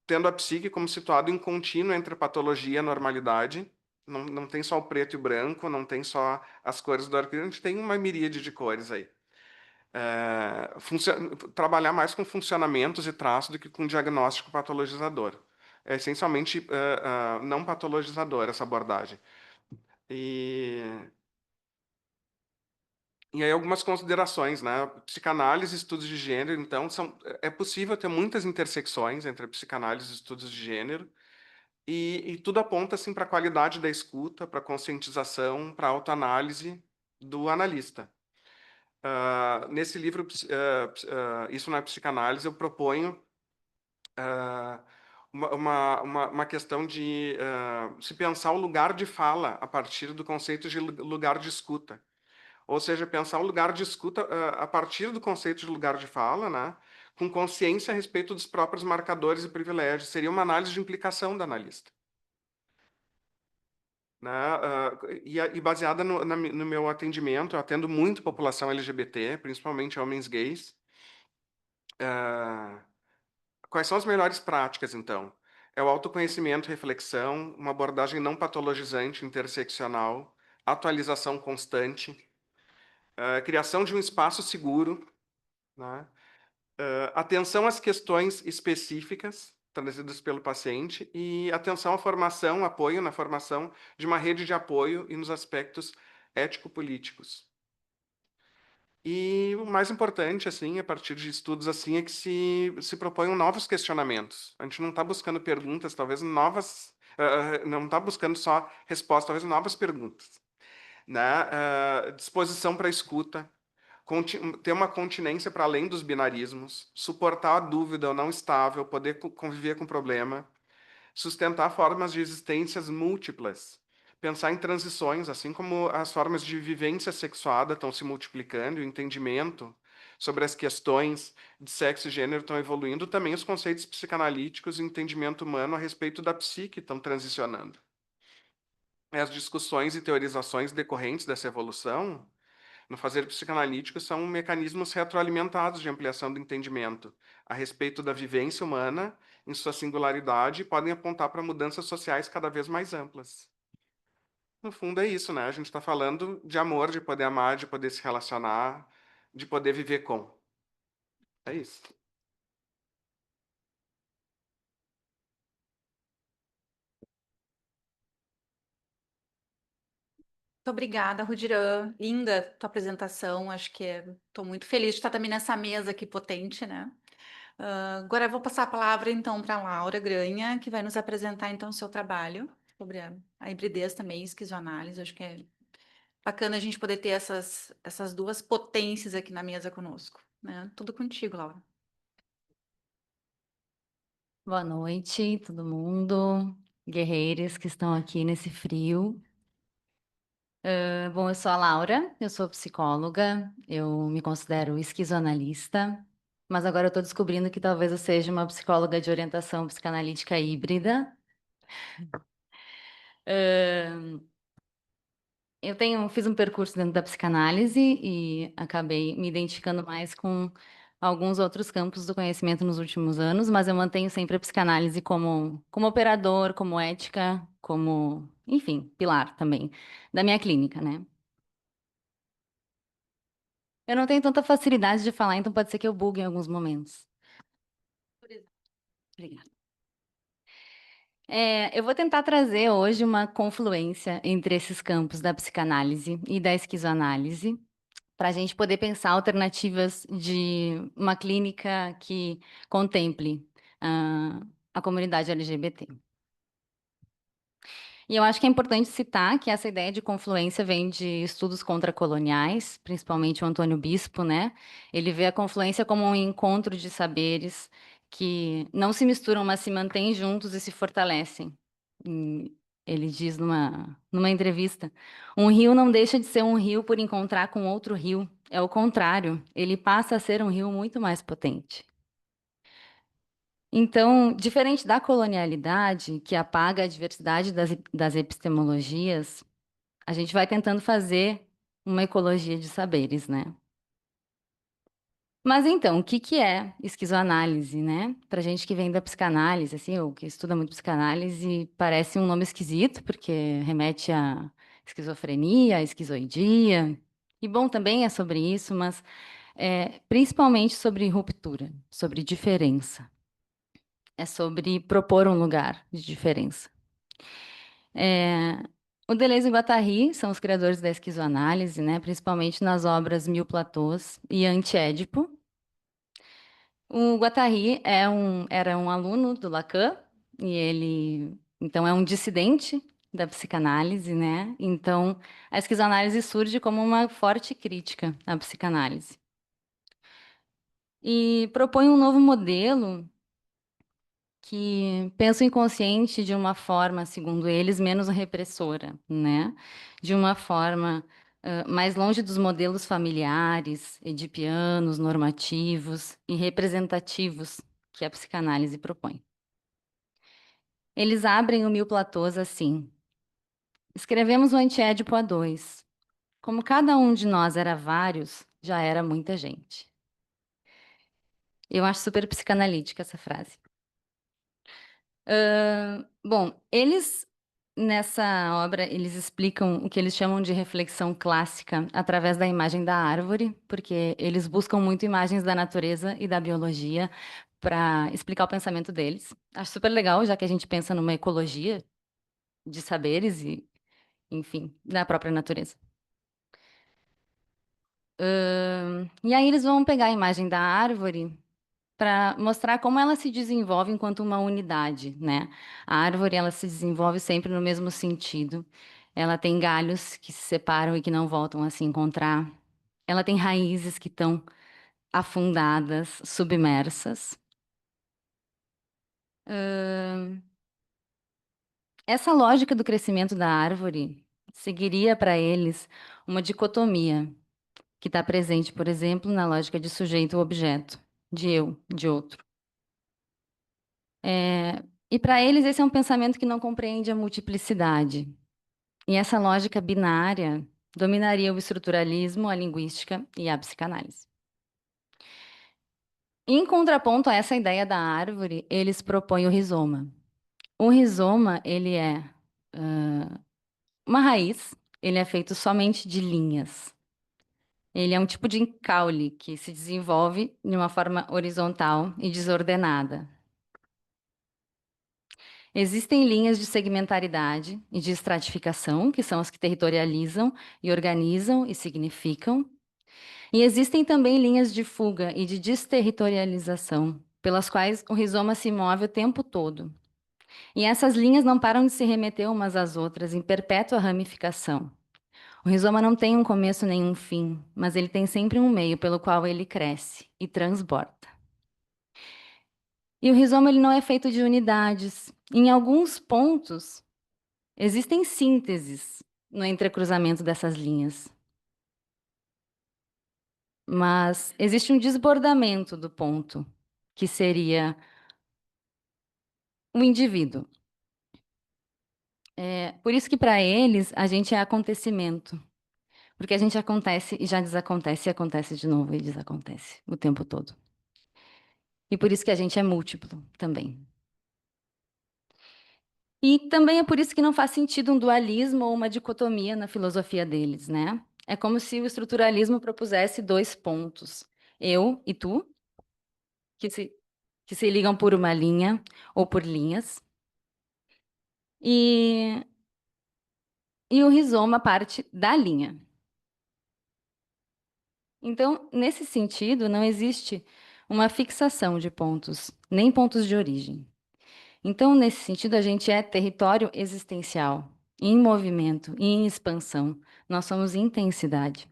tendo a psique como situado em contínuo entre patologia e a normalidade. Não tem só o preto e o branco, não tem só as cores do arco-íris, a gente tem uma miríade de cores aí. Trabalhar mais com funcionamentos e traços do que com diagnóstico patologizador. É essencialmente não patologizador essa abordagem. E aí algumas considerações, né? Psicanálise e estudos de gênero, então, é possível ter muitas intersecções entre a psicanálise e estudos de gênero, e tudo aponta assim, para a qualidade da escuta, para a conscientização, para a autoanálise do analista. Nesse livro, Isso Não é Psicanálise, eu proponho uma questão de se pensar o lugar de fala a partir do conceito de lugar de escuta. Ou seja, pensar o lugar de escuta a partir do conceito de lugar de fala, né? Com consciência a respeito dos próprios marcadores e privilégios. Seria uma análise de implicação da analista. Né? E baseada no meu atendimento, eu atendo muito população LGBT, principalmente homens gays. Quais são as melhores práticas, então? É o autoconhecimento, reflexão, uma abordagem não patologizante, interseccional, atualização constante, criação de um espaço seguro, né? Atenção às questões específicas trazidas pelo paciente e atenção à formação, apoio na formação de uma rede de apoio e nos aspectos ético-políticos. E o mais importante, assim, a partir de estudos assim, é que se proponham novos questionamentos. A gente não está buscando perguntas, talvez novas, não está buscando só respostas, talvez novas perguntas, né? Disposição para escuta, ter uma continência para além dos binarismos, suportar a dúvida ou não estável, poder conviver com o problema, sustentar formas de existências múltiplas, pensar em transições, assim como as formas de vivência sexuada estão se multiplicando, o entendimento sobre as questões de sexo e gênero estão evoluindo, também os conceitos psicanalíticos e entendimento humano a respeito da psique estão transicionando. As discussões e teorizações decorrentes dessa evolução no fazer psicanalítico são mecanismos retroalimentados de ampliação do entendimento a respeito da vivência humana em sua singularidade e podem apontar para mudanças sociais cada vez mais amplas. No fundo é isso, né? A gente está falando de amor, de poder amar, de poder se relacionar, de poder viver com. É isso. Muito obrigada, Rudirã. Linda tua apresentação. Acho que estou muito feliz de estar também nessa mesa aqui potente, né? Agora eu vou passar a palavra então para a Laura Granha, que vai nos apresentar então o seu trabalho sobre a hibridez também, esquizoanálise. Acho que é bacana a gente poder ter essas duas potências aqui na mesa conosco, né? Tudo contigo, Laura. Boa noite, todo mundo, guerreiros que estão aqui nesse frio. Bom, eu sou a Laura, eu sou psicóloga, eu me considero esquizoanalista, mas agora eu estou descobrindo que talvez eu seja uma psicóloga de orientação psicanalítica híbrida. Fiz um percurso dentro da psicanálise e acabei me identificando mais com alguns outros campos do conhecimento nos últimos anos, mas eu mantenho sempre a psicanálise como operador, como ética, como, enfim, pilar também da minha clínica, né? Eu não tenho tanta facilidade de falar, então pode ser que eu bugue em alguns momentos. Obrigada. Eu vou tentar trazer hoje uma confluência entre esses campos da psicanálise e da esquizoanálise, para a gente poder pensar alternativas de uma clínica que contemple a comunidade LGBT. E eu acho que é importante citar que essa ideia de confluência vem de estudos contracoloniais, principalmente o Antônio Bispo, né? Ele vê a confluência como um encontro de saberes que não se misturam, mas se mantêm juntos e se fortalecem. E ele diz numa entrevista: um rio não deixa de ser um rio por encontrar com outro rio. É o contrário, ele passa a ser um rio muito mais potente. Então, diferente da colonialidade, que apaga a diversidade das epistemologias, a gente vai tentando fazer uma ecologia de saberes, né? Mas então, o que que é esquizoanálise, né? Para gente que vem da psicanálise, assim, ou que estuda muito psicanálise, parece um nome esquisito, porque remete à esquizofrenia, à esquizoidia. E bom, também é sobre isso, mas principalmente sobre ruptura, sobre diferença. É sobre propor um lugar de diferença. O Deleuze e Guattari são os criadores da esquizoanálise, né? Principalmente nas obras Mil Platôs e Anti-Édipo. O Guattari era um aluno do Lacan, e ele, então, é um dissidente da psicanálise, né? Então, a esquizoanálise surge como uma forte crítica à psicanálise. E propõe um novo modelo que pensa o inconsciente de uma forma, segundo eles, menos repressora, né? De uma forma mais longe dos modelos familiares, edipianos, normativos e representativos que a psicanálise propõe. Eles abrem o Mil Platôs assim: escrevemos o Antiédipo a dois. Como cada um de nós era vários, já era muita gente. Eu acho super psicanalítica essa frase. Bom, eles nessa obra, eles explicam o que eles chamam de reflexão clássica através da imagem da árvore, porque eles buscam muito imagens da natureza e da biologia para explicar o pensamento deles. Acho super legal, já que a gente pensa numa ecologia de saberes e, enfim, da própria natureza. E aí eles vão pegar a imagem da árvore para mostrar como ela se desenvolve enquanto uma unidade, né? A árvore, ela se desenvolve sempre no mesmo sentido. Ela tem galhos que se separam e que não voltam a se encontrar. Ela tem raízes que estão afundadas, submersas. Essa lógica do crescimento da árvore seguiria para eles uma dicotomia que está presente, por exemplo, na lógica de sujeito-objeto, de eu, de outro. E para eles, esse é um pensamento que não compreende a multiplicidade. E essa lógica binária dominaria o estruturalismo, a linguística e a psicanálise. Em contraponto a essa ideia da árvore, eles propõem o rizoma. O rizoma, ele é uma raiz, ele é feito somente de linhas. Ele é um tipo de caule que se desenvolve de uma forma horizontal e desordenada. Existem linhas de segmentaridade e de estratificação, que são as que territorializam e organizam e significam. E existem também linhas de fuga e de desterritorialização, pelas quais o rizoma se move o tempo todo. E essas linhas não param de se remeter umas às outras, em perpétua ramificação. O rizoma não tem um começo nem um fim, mas ele tem sempre um meio pelo qual ele cresce e transborda. E o rizoma ele não é feito de unidades. Em alguns pontos, existem sínteses no entrecruzamento dessas linhas. Mas existe um desbordamento do ponto, que seria o indivíduo. Por isso que, para eles, a gente é acontecimento. Porque a gente acontece e já desacontece, e acontece de novo e desacontece o tempo todo. E por isso que a gente é múltiplo também. E também é por isso que não faz sentido um dualismo ou uma dicotomia na filosofia deles, né? É como se o estruturalismo propusesse dois pontos, eu e tu, que se ligam por uma linha ou por linhas, e o rizoma parte da linha. Então, nesse sentido, não existe uma fixação de pontos, nem pontos de origem. Então, nesse sentido, a gente é território existencial, em movimento, em expansão. Nós somos intensidade.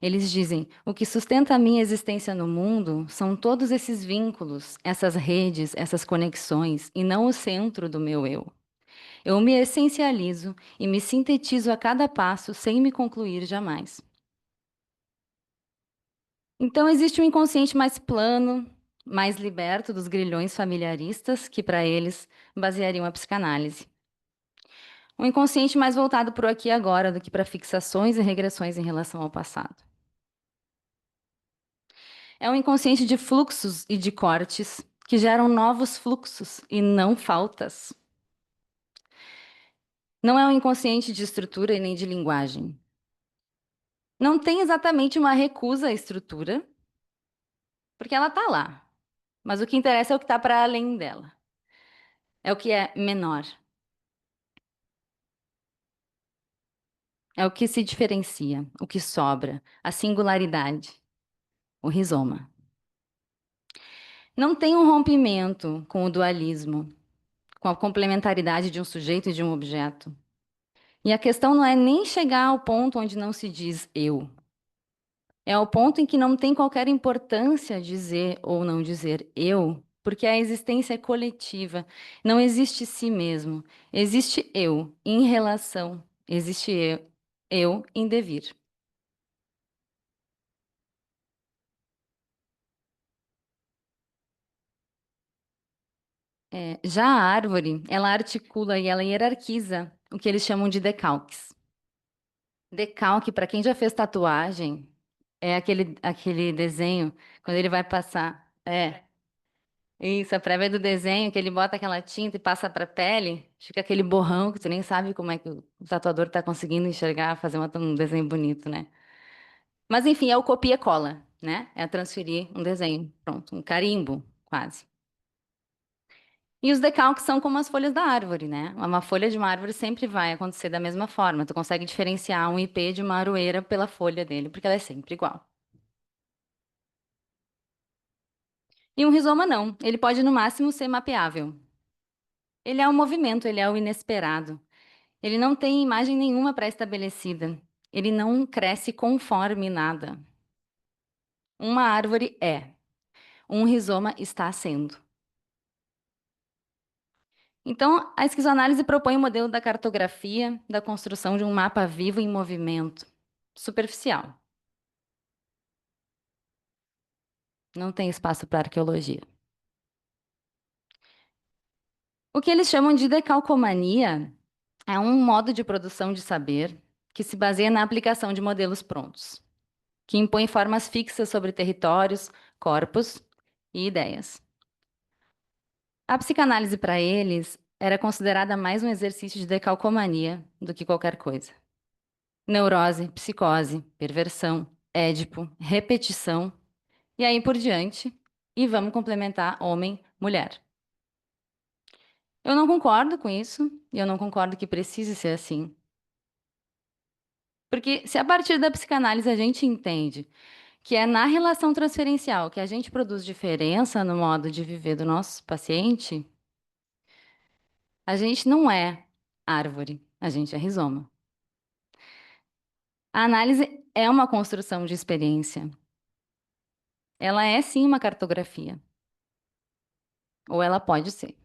Eles dizem: o que sustenta a minha existência no mundo são todos esses vínculos, essas redes, essas conexões, e não o centro do meu eu. Eu me essencializo e me sintetizo a cada passo sem me concluir jamais. Então, existe um inconsciente mais plano, mais liberto dos grilhões familiaristas, que para eles baseariam a psicanálise. Um inconsciente mais voltado para o aqui e agora do que para fixações e regressões em relação ao passado. É um inconsciente de fluxos e de cortes que geram novos fluxos e não faltas. Não é um inconsciente de estrutura e nem de linguagem. Não tem exatamente uma recusa à estrutura, porque ela está lá. Mas o que interessa é o que está para além dela. É o que é menor. É o que se diferencia, o que sobra, a singularidade, o rizoma. Não tem um rompimento com o dualismo, com a complementaridade de um sujeito e de um objeto. E a questão não é nem chegar ao ponto onde não se diz eu. É o ponto em que não tem qualquer importância dizer ou não dizer eu, porque a existência é coletiva. Não existe si mesmo. Existe eu em relação. Existe eu em devir. Já a árvore, ela articula e ela hierarquiza o que eles chamam de decalques. Decalque, para quem já fez tatuagem, é aquele desenho, quando ele vai passar. Isso, a prévia do desenho, que ele bota aquela tinta e passa para a pele, fica aquele borrão que tu nem sabe como é que o tatuador está conseguindo enxergar, fazer um desenho bonito, né? Mas enfim, é o copia e cola, né? É transferir um desenho, pronto, um carimbo, quase. E os decalques são como as folhas da árvore, né? Uma folha de uma árvore sempre vai acontecer da mesma forma. Tu consegue diferenciar um ipê de uma aroeira pela folha dele, porque ela é sempre igual. E um rizoma não. Ele pode, no máximo, ser mapeável. Ele é o movimento, ele é o inesperado. Ele não tem imagem nenhuma pré-estabelecida. Ele não cresce conforme nada. Uma árvore é. Um rizoma está sendo. Então, a esquizoanálise propõe o modelo da cartografia, da construção de um mapa vivo em movimento, superficial. Não tem espaço para arqueologia. O que eles chamam de decalcomania é um modo de produção de saber que se baseia na aplicação de modelos prontos, que impõe formas fixas sobre territórios, corpos e ideias. A psicanálise para eles era considerada mais um exercício de decalcomania do que qualquer coisa. Neurose, psicose, perversão, édipo, repetição, e aí por diante, e vamos complementar homem, mulher. Eu não concordo com isso, e eu não concordo que precise ser assim. Porque se a partir da psicanálise a gente entende que é na relação transferencial que a gente produz diferença no modo de viver do nosso paciente, a gente não é árvore, a gente é rizoma. A análise é uma construção de experiência. Ela é sim uma cartografia. Ou ela pode ser.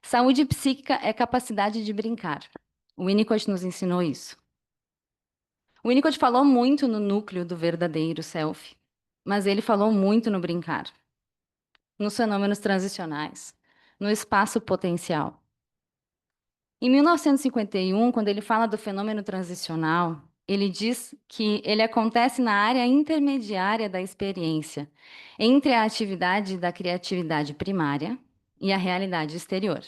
Saúde psíquica é capacidade de brincar. O Winnicott nos ensinou isso. O Winnicott falou muito no núcleo do verdadeiro self, mas ele falou muito no brincar, nos fenômenos transicionais, no espaço potencial. Em 1951, quando ele fala do fenômeno transicional, ele diz que ele acontece na área intermediária da experiência, entre a atividade da criatividade primária e a realidade exterior.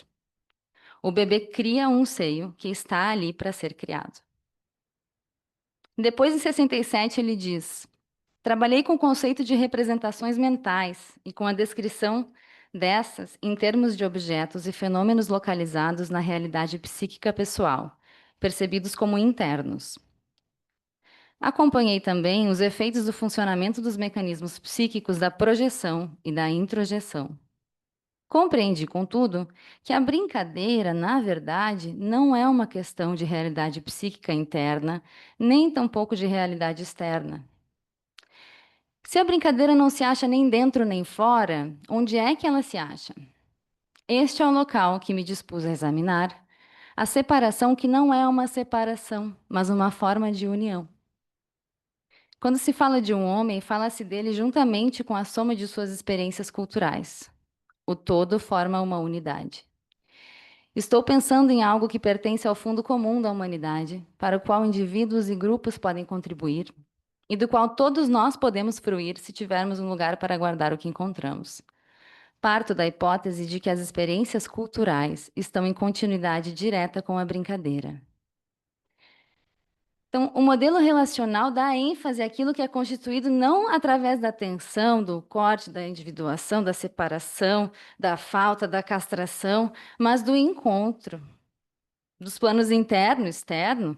O bebê cria um seio que está ali para ser criado. Depois, em 67, ele diz: trabalhei com o conceito de representações mentais e com a descrição dessas em termos de objetos e fenômenos localizados na realidade psíquica pessoal, percebidos como internos. Acompanhei também os efeitos do funcionamento dos mecanismos psíquicos da projeção e da introjeção. Compreendi, contudo, que a brincadeira, na verdade, não é uma questão de realidade psíquica interna, nem tampouco de realidade externa. Se a brincadeira não se acha nem dentro nem fora, onde é que ela se acha? Este é o local que me dispus a examinar, a separação que não é uma separação, mas uma forma de união. Quando se fala de um homem, fala-se dele juntamente com a soma de suas experiências culturais. O todo forma uma unidade. Estou pensando em algo que pertence ao fundo comum da humanidade, para o qual indivíduos e grupos podem contribuir, e do qual todos nós podemos fruir se tivermos um lugar para guardar o que encontramos. Parto da hipótese de que as experiências culturais estão em continuidade direta com a brincadeira. Então, o modelo relacional dá ênfase àquilo que é constituído não através da tensão, do corte, da individuação, da separação, da falta, da castração, mas do encontro, dos planos interno e externo,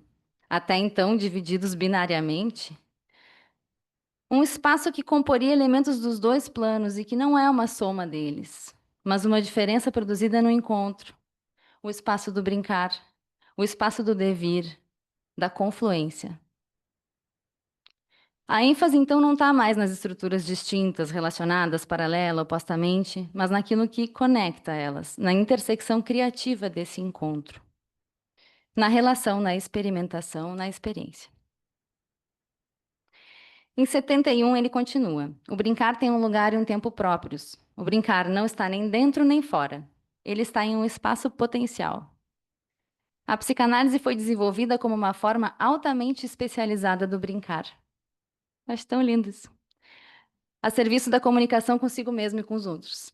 até então divididos binariamente. Um espaço que comporia elementos dos dois planos e que não é uma soma deles, mas uma diferença produzida no encontro. O espaço do brincar, o espaço do devir, da confluência. A ênfase, então, não está mais nas estruturas distintas, relacionadas, paralela, opostamente, mas naquilo que conecta elas, na intersecção criativa desse encontro, na relação, na experimentação, na experiência. Em 71, ele continua: o brincar tem um lugar e um tempo próprios. O brincar não está nem dentro nem fora. Ele está em um espaço potencial. A psicanálise foi desenvolvida como uma forma altamente especializada do brincar. Acho tão lindo isso. a serviço da comunicação consigo mesmo e com os outros.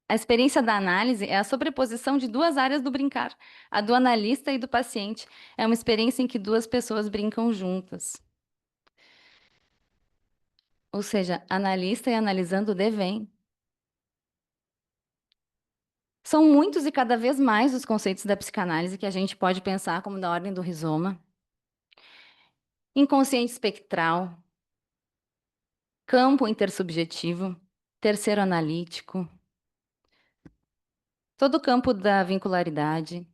A experiência da análise é a sobreposição de duas áreas do brincar, a do analista e do paciente. É uma experiência em que duas pessoas brincam juntas. Ou seja, analista e analisando devém. São muitos e cada vez mais os conceitos da psicanálise que a gente pode pensar como da ordem do rizoma. Inconsciente espectral, campo intersubjetivo, terceiro analítico, todo o campo da vincularidade.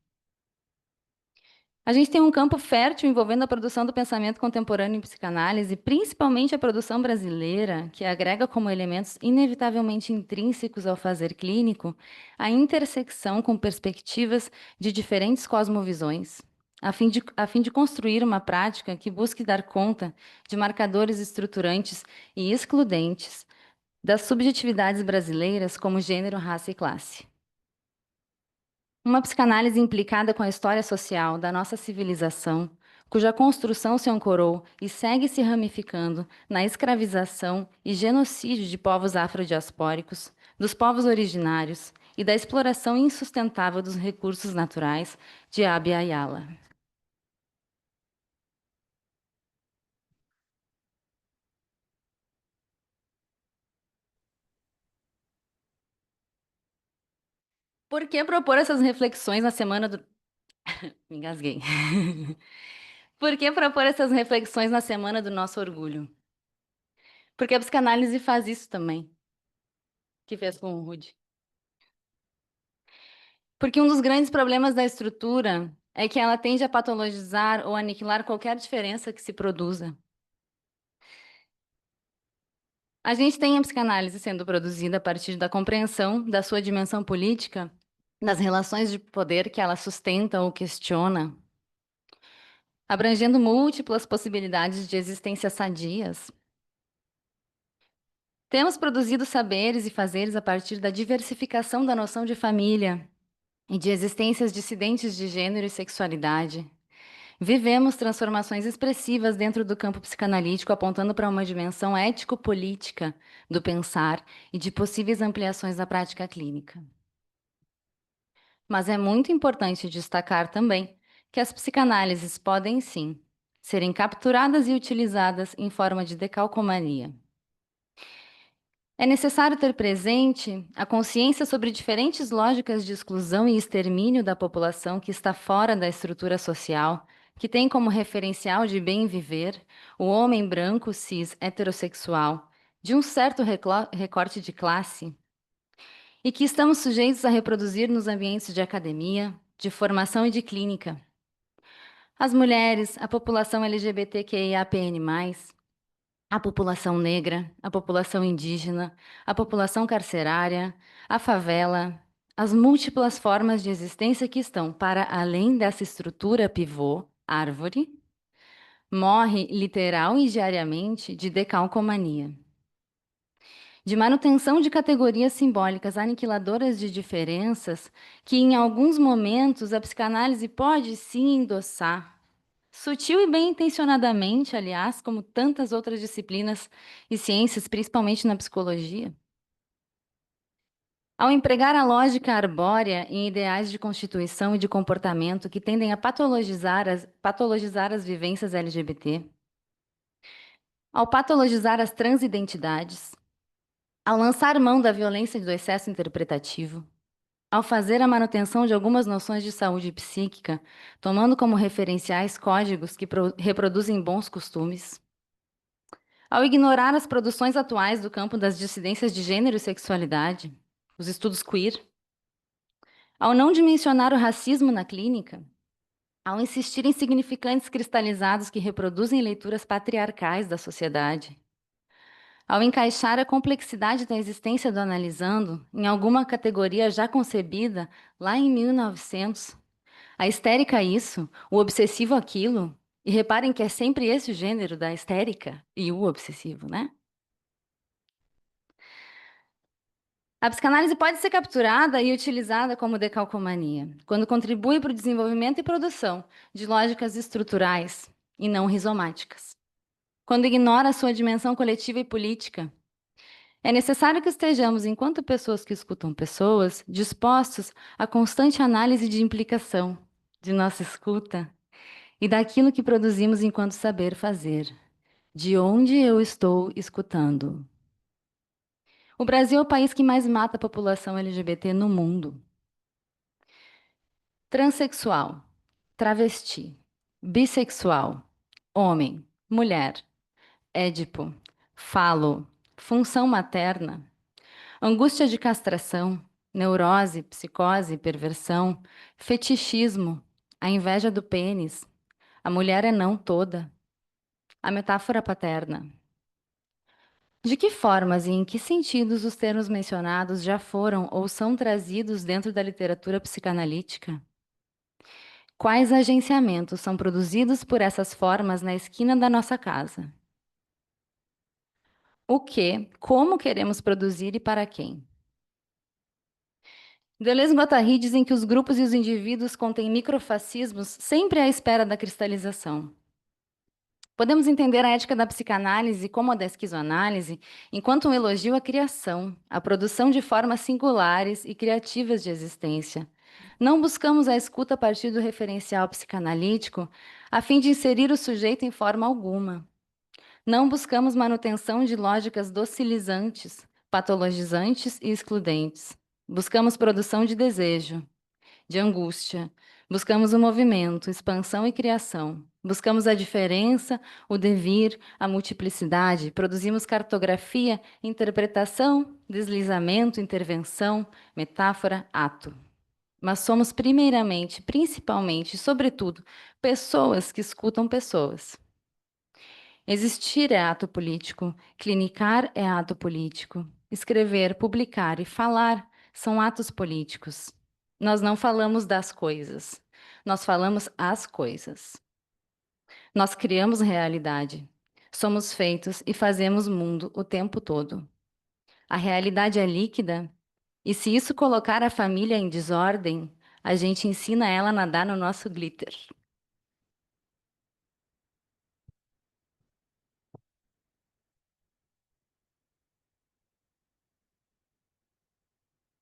A gente tem um campo fértil envolvendo a produção do pensamento contemporâneo em psicanálise, principalmente a produção brasileira, que agrega como elementos inevitavelmente intrínsecos ao fazer clínico a intersecção com perspectivas de diferentes cosmovisões, a fim de construir uma prática que busque dar conta de marcadores estruturantes e excludentes das subjetividades brasileiras como gênero, raça e classe. Uma psicanálise implicada com a história social da nossa civilização, cuja construção se ancorou e segue se ramificando na escravização e genocídio de povos afrodiaspóricos, dos povos originários e da exploração insustentável dos recursos naturais de Abya Yala. Por que propor essas reflexões na semana do... Me engasguei. Por que propor essas reflexões na semana do nosso orgulho? Porque a psicanálise faz isso também, que fez com o Rude. Porque um dos grandes problemas da estrutura é que ela tende a patologizar ou aniquilar qualquer diferença que se produza. A gente tem a psicanálise sendo produzida a partir da compreensão da sua dimensão política, das relações de poder que ela sustenta ou questiona, abrangendo múltiplas possibilidades de existências sadias. Temos produzido saberes e fazeres a partir da diversificação da noção de família e de existências dissidentes de gênero e sexualidade. Vivemos transformações expressivas dentro do campo psicanalítico, apontando para uma dimensão ético-política do pensar e de possíveis ampliações da prática clínica. Mas é muito importante destacar também que as psicanálises podem, sim, serem capturadas e utilizadas em forma de decalcomania. É necessário ter presente a consciência sobre diferentes lógicas de exclusão e extermínio da população que está fora da estrutura social, que tem como referencial de bem viver o homem branco, cis, heterossexual, de um certo recorte de classe, e que estamos sujeitos a reproduzir nos ambientes de academia, de formação e de clínica. As mulheres, a população LGBTQIAPN+, a população negra, a população indígena, a população carcerária, a favela, as múltiplas formas de existência que estão para além dessa estrutura pivô, árvore, morre literal e diariamente de decalcomania, de manutenção de categorias simbólicas aniquiladoras de diferenças que, em alguns momentos, a psicanálise pode sim endossar, sutil e bem intencionadamente, aliás, como tantas outras disciplinas e ciências, principalmente na psicologia. Ao empregar a lógica arbórea em ideais de constituição e de comportamento que tendem a patologizar as vivências LGBT, ao patologizar as transidentidades, ao lançar mão da violência do excesso interpretativo, ao fazer a manutenção de algumas noções de saúde psíquica, tomando como referenciais códigos que reproduzem bons costumes, ao ignorar as produções atuais do campo das dissidências de gênero e sexualidade, os estudos queer, ao não dimensionar o racismo na clínica, ao insistir em significantes cristalizados que reproduzem leituras patriarcais da sociedade, ao encaixar a complexidade da existência do analisando em alguma categoria já concebida lá em 1900, a histérica isso, o obsessivo aquilo, e reparem que é sempre esse o gênero da histérica e o obsessivo, né? A psicanálise pode ser capturada e utilizada como decalcomania, quando contribui para o desenvolvimento e produção de lógicas estruturais e não rizomáticas. quando ignora a sua dimensão coletiva e política. É necessário que estejamos, enquanto pessoas que escutam pessoas, dispostos à constante análise de implicação de nossa escuta e daquilo que produzimos enquanto saber fazer. De onde eu estou escutando? O Brasil é o país que mais mata a população LGBT no mundo. Transsexual, travesti, bissexual, homem, mulher, édipo, falo, função materna, angústia de castração, neurose, psicose, perversão, fetichismo, a inveja do pênis, a mulher é não toda, a metáfora paterna. De que formas e em que sentidos os termos mencionados já foram ou são trazidos dentro da literatura psicanalítica? Quais agenciamentos são produzidos por essas formas na esquina da nossa casa? O que, como queremos produzir e para quem? Deleuze e Guattari dizem que os grupos e os indivíduos contêm microfascismos sempre à espera da cristalização. Podemos entender a ética da psicanálise como a da esquizoanálise enquanto um elogio à criação, à produção de formas singulares e criativas de existência. Não buscamos a escuta a partir do referencial psicanalítico a fim de inserir o sujeito em forma alguma. Não buscamos manutenção de lógicas docilizantes, patologizantes e excludentes. Buscamos produção de desejo, de angústia. Buscamos o movimento, expansão e criação. Buscamos a diferença, o devir, a multiplicidade. Produzimos cartografia, interpretação, deslizamento, intervenção, metáfora, ato. Mas somos primeiramente, principalmente, sobretudo, pessoas que escutam pessoas. Existir é ato político, clinicar é ato político, escrever, publicar e falar são atos políticos. Nós não falamos das coisas, nós falamos as coisas. Nós criamos realidade, somos feitos e fazemos mundo o tempo todo. A realidade é líquida, e se isso colocar a família em desordem, a gente ensina ela a nadar no nosso glitter.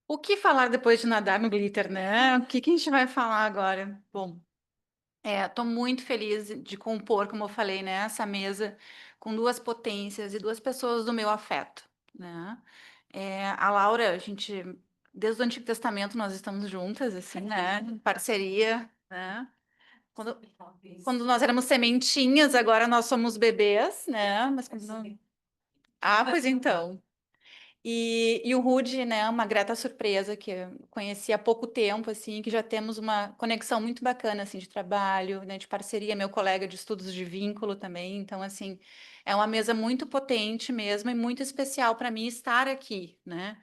O que falar depois de nadar no glitter, né? O que que a gente vai falar agora? Bom, estou muito feliz de compor, como eu falei, né, essa mesa com duas potências e duas pessoas do meu afeto, né? A Laura, a gente, desde o Antigo Testamento nós estamos juntas, assim, né? Em parceria, né? Quando nós éramos sementinhas, agora nós somos bebês, né? Mas Ah, pois então. E o Rude, né, uma grata surpresa que eu conheci há pouco tempo, assim, que já temos uma conexão muito bacana, assim, de trabalho, né, de parceria, meu colega de estudos de vínculo também, então, assim, é uma mesa muito potente mesmo e muito especial para mim estar aqui, né,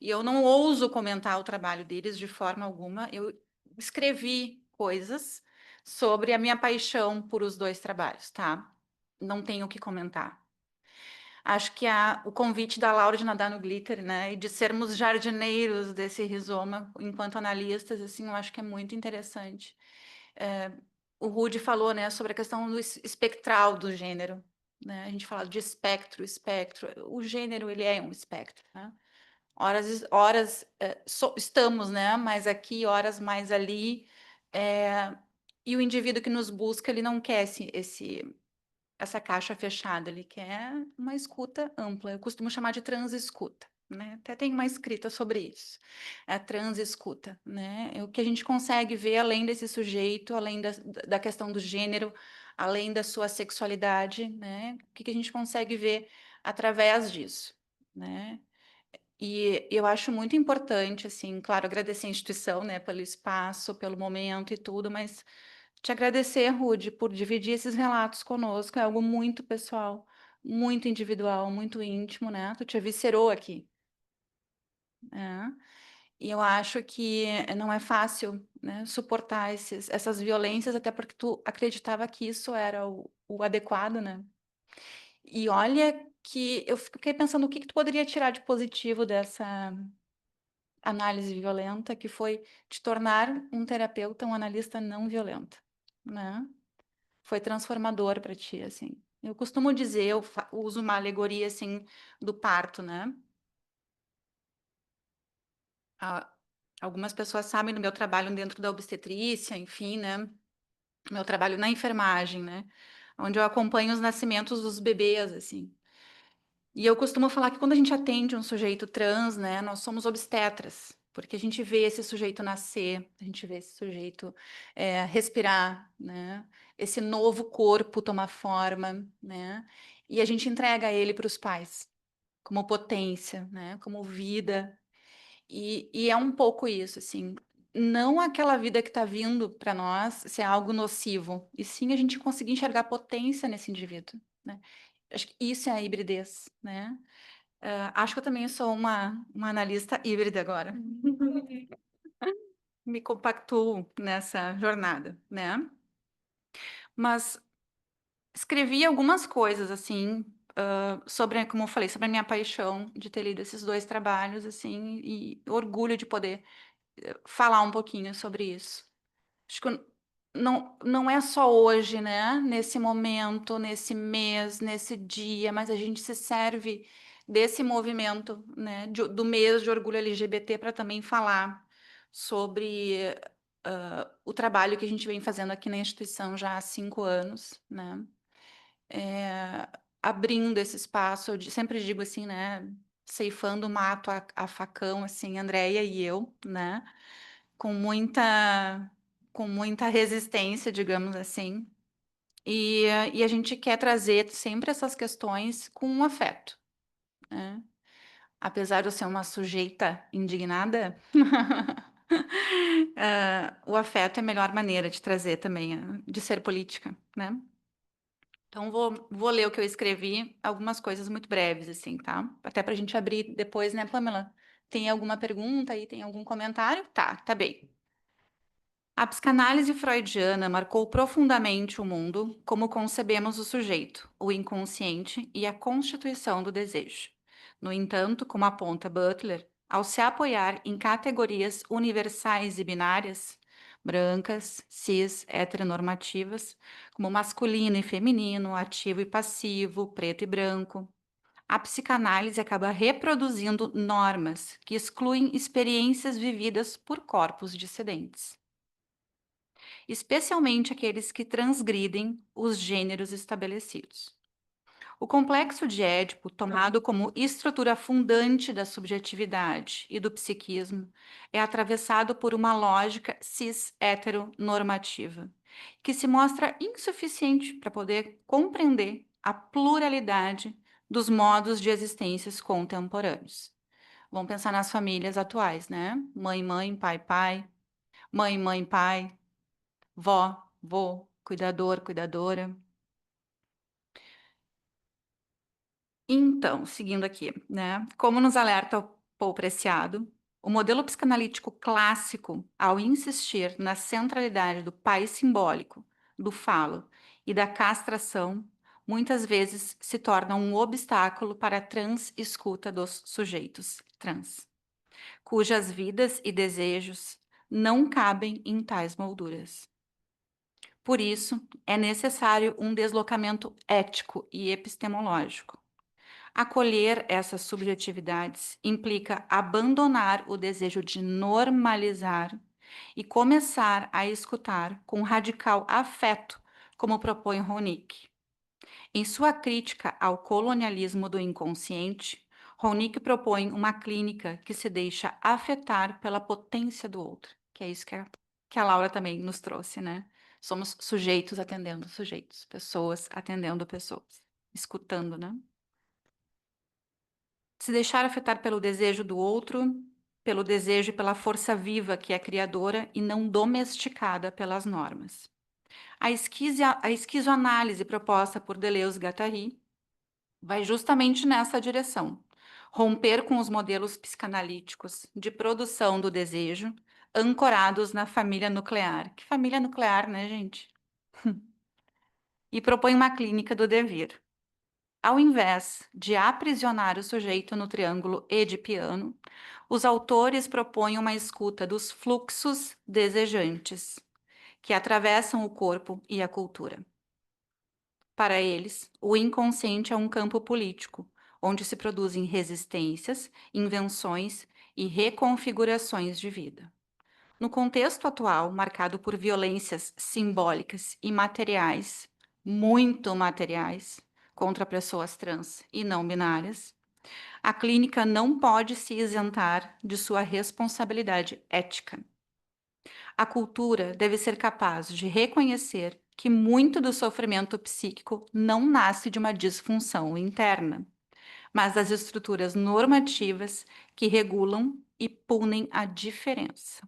e eu não ouso comentar o trabalho deles de forma alguma, eu escrevi coisas sobre a minha paixão por os dois trabalhos, tá? Não tenho o que comentar. Acho que o convite da Laura de nadar no glitter, né, e de sermos jardineiros desse rizoma enquanto analistas, assim, eu acho que é muito interessante. O Rude falou, né, sobre a questão do espectral do gênero, né? A gente fala de espectro, espectro. O gênero ele é um espectro, né? Horas estamos, né, mais aqui, horas mais ali. E o indivíduo que nos busca, ele não quer essa caixa fechada, ele quer uma escuta ampla. Eu costumo chamar de transescuta, né? Até tem uma escrita sobre isso. É a transescuta, né? É o que a gente consegue ver além desse sujeito, além da questão do gênero, além da sua sexualidade, né? O que a gente consegue ver através disso, né? E eu acho muito importante, assim, claro, agradecer a instituição, né, pelo espaço, pelo momento e tudo, mas te agradecer, Rude, por dividir esses relatos conosco. É algo muito pessoal, muito individual, muito íntimo, né? Tu te eviscerou aqui, né? E eu acho que não é fácil, né, suportar essas violências, até porque tu acreditava que isso era o adequado, né? E olha que eu fiquei pensando o que tu poderia tirar de positivo dessa análise violenta, que foi te tornar um terapeuta, um analista não violento, né? Foi transformador para ti, assim. Eu costumo dizer, eu uso uma alegoria assim do parto, né? Algumas pessoas sabem do meu trabalho dentro da obstetrícia, enfim, né? Meu trabalho na enfermagem, né? Onde eu acompanho os nascimentos dos bebês, assim. E eu costumo falar que quando a gente atende um sujeito trans, né, nós somos obstetras, porque a gente vê esse sujeito nascer, a gente vê esse sujeito respirar, né? Esse novo corpo tomar forma, né? E a gente entrega ele para os pais como potência, né? Como vida. E é um pouco isso, assim. Não aquela vida que está vindo para nós ser algo nocivo, e sim a gente conseguir enxergar potência nesse indivíduo, né? Acho que isso é a hibridez, né? Acho que eu também sou uma analista híbrida agora. Me compactuo nessa jornada, né? Mas escrevi algumas coisas, assim, sobre, como eu falei, sobre a minha paixão de ter lido esses 2 trabalhos, assim, e orgulho de poder falar um pouquinho sobre isso. Acho que não é só hoje, né? Nesse momento, nesse mês, nesse dia, mas a gente se serve desse movimento, né? Do mês de orgulho LGBT para também falar sobre o trabalho que a gente vem fazendo aqui na instituição já há 5 anos, né? Abrindo esse espaço, eu sempre digo assim, né? Ceifando o mato a facão, assim, Andréia e eu, né? Com muita resistência, digamos assim. E a gente quer trazer sempre essas questões com um afeto, né? Apesar de eu ser uma sujeita indignada, o afeto é a melhor maneira de trazer também, de ser política, né? Então, vou ler o que eu escrevi, algumas coisas muito breves, assim, tá? Até para a gente abrir depois, né, Pamela? Tem alguma pergunta aí? Tem algum comentário? Tá bem. A psicanálise freudiana marcou profundamente o mundo como concebemos o sujeito, o inconsciente e a constituição do desejo. No entanto, como aponta Butler, ao se apoiar em categorias universais e binárias, brancas, cis, heteronormativas, como masculino e feminino, ativo e passivo, preto e branco, a psicanálise acaba reproduzindo normas que excluem experiências vividas por corpos dissidentes, especialmente aqueles que transgridem os gêneros estabelecidos. O complexo de Édipo, tomado como estrutura fundante da subjetividade e do psiquismo, é atravessado por uma lógica cis-heteronormativa, que se mostra insuficiente para poder compreender a pluralidade dos modos de existências contemporâneos. Vamos pensar nas famílias atuais, né? Mãe, mãe, pai, pai, mãe, mãe, pai, vó, vô, cuidador, cuidadora. Então, seguindo aqui, né? Como nos alerta o Paul Preciado, o modelo psicanalítico clássico, ao insistir na centralidade do pai simbólico, do falo e da castração, muitas vezes se torna um obstáculo para a trans-escuta dos sujeitos trans, cujas vidas e desejos não cabem em tais molduras. Por isso, é necessário um deslocamento ético e epistemológico. Acolher essas subjetividades implica abandonar o desejo de normalizar e começar a escutar com radical afeto, como propõe Ronick. Em sua crítica ao colonialismo do inconsciente, Ronick propõe uma clínica que se deixa afetar pela potência do outro, que é isso que a Laura também nos trouxe, né? Somos sujeitos atendendo sujeitos, pessoas atendendo pessoas, escutando, né? Se deixar afetar pelo desejo do outro, pelo desejo e pela força viva que é criadora e não domesticada pelas normas. A esquizoanálise proposta por Deleuze-Guattari vai justamente nessa direção. Romper com os modelos psicanalíticos de produção do desejo ancorados na família nuclear. Que família nuclear, né, gente? E propõe uma clínica do dever. Ao invés de aprisionar o sujeito no triângulo edipiano, os autores propõem uma escuta dos fluxos desejantes, que atravessam o corpo e a cultura. Para eles, o inconsciente é um campo político, onde se produzem resistências, invenções e reconfigurações de vida. No contexto atual, marcado por violências simbólicas e materiais, muito materiais, contra pessoas trans e não binárias, a clínica não pode se isentar de sua responsabilidade ética. A cultura deve ser capaz de reconhecer que muito do sofrimento psíquico não nasce de uma disfunção interna, mas das estruturas normativas que regulam e punem a diferença.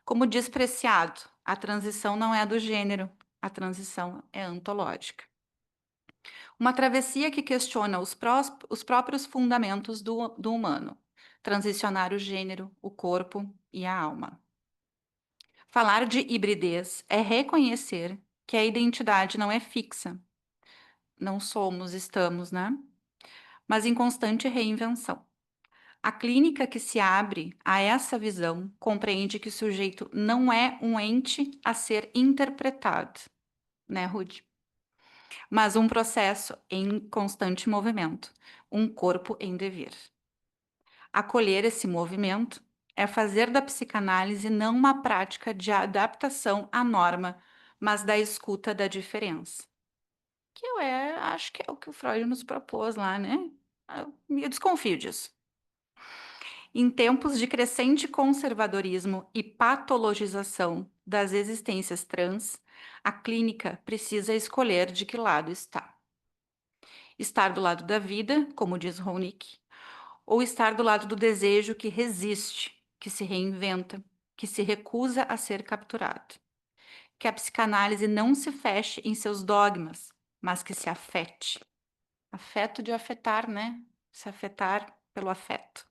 Como diz Preciado, a transição não é do gênero, a transição é ontológica. Uma travessia que questiona os próprios fundamentos do humano, transicionar o gênero, o corpo e a alma. Falar de hibridez é reconhecer que a identidade não é fixa. Não somos, estamos, né? Mas em constante reinvenção. A clínica que se abre a essa visão compreende que o sujeito não é um ente a ser interpretado, né, Ruth? Mas um processo em constante movimento, um corpo em dever. Acolher esse movimento é fazer da psicanálise não uma prática de adaptação à norma, mas da escuta da diferença. Que acho que é o que o Freud nos propôs lá, né? Eu desconfio disso. Em tempos de crescente conservadorismo e patologização das existências trans, a clínica precisa escolher de que lado está. Estar do lado da vida, como diz Ronick, ou estar do lado do desejo que resiste, que se reinventa, que se recusa a ser capturado. Que a psicanálise não se feche em seus dogmas, mas que se afete. Afeto de afetar, né? Se afetar pelo afeto.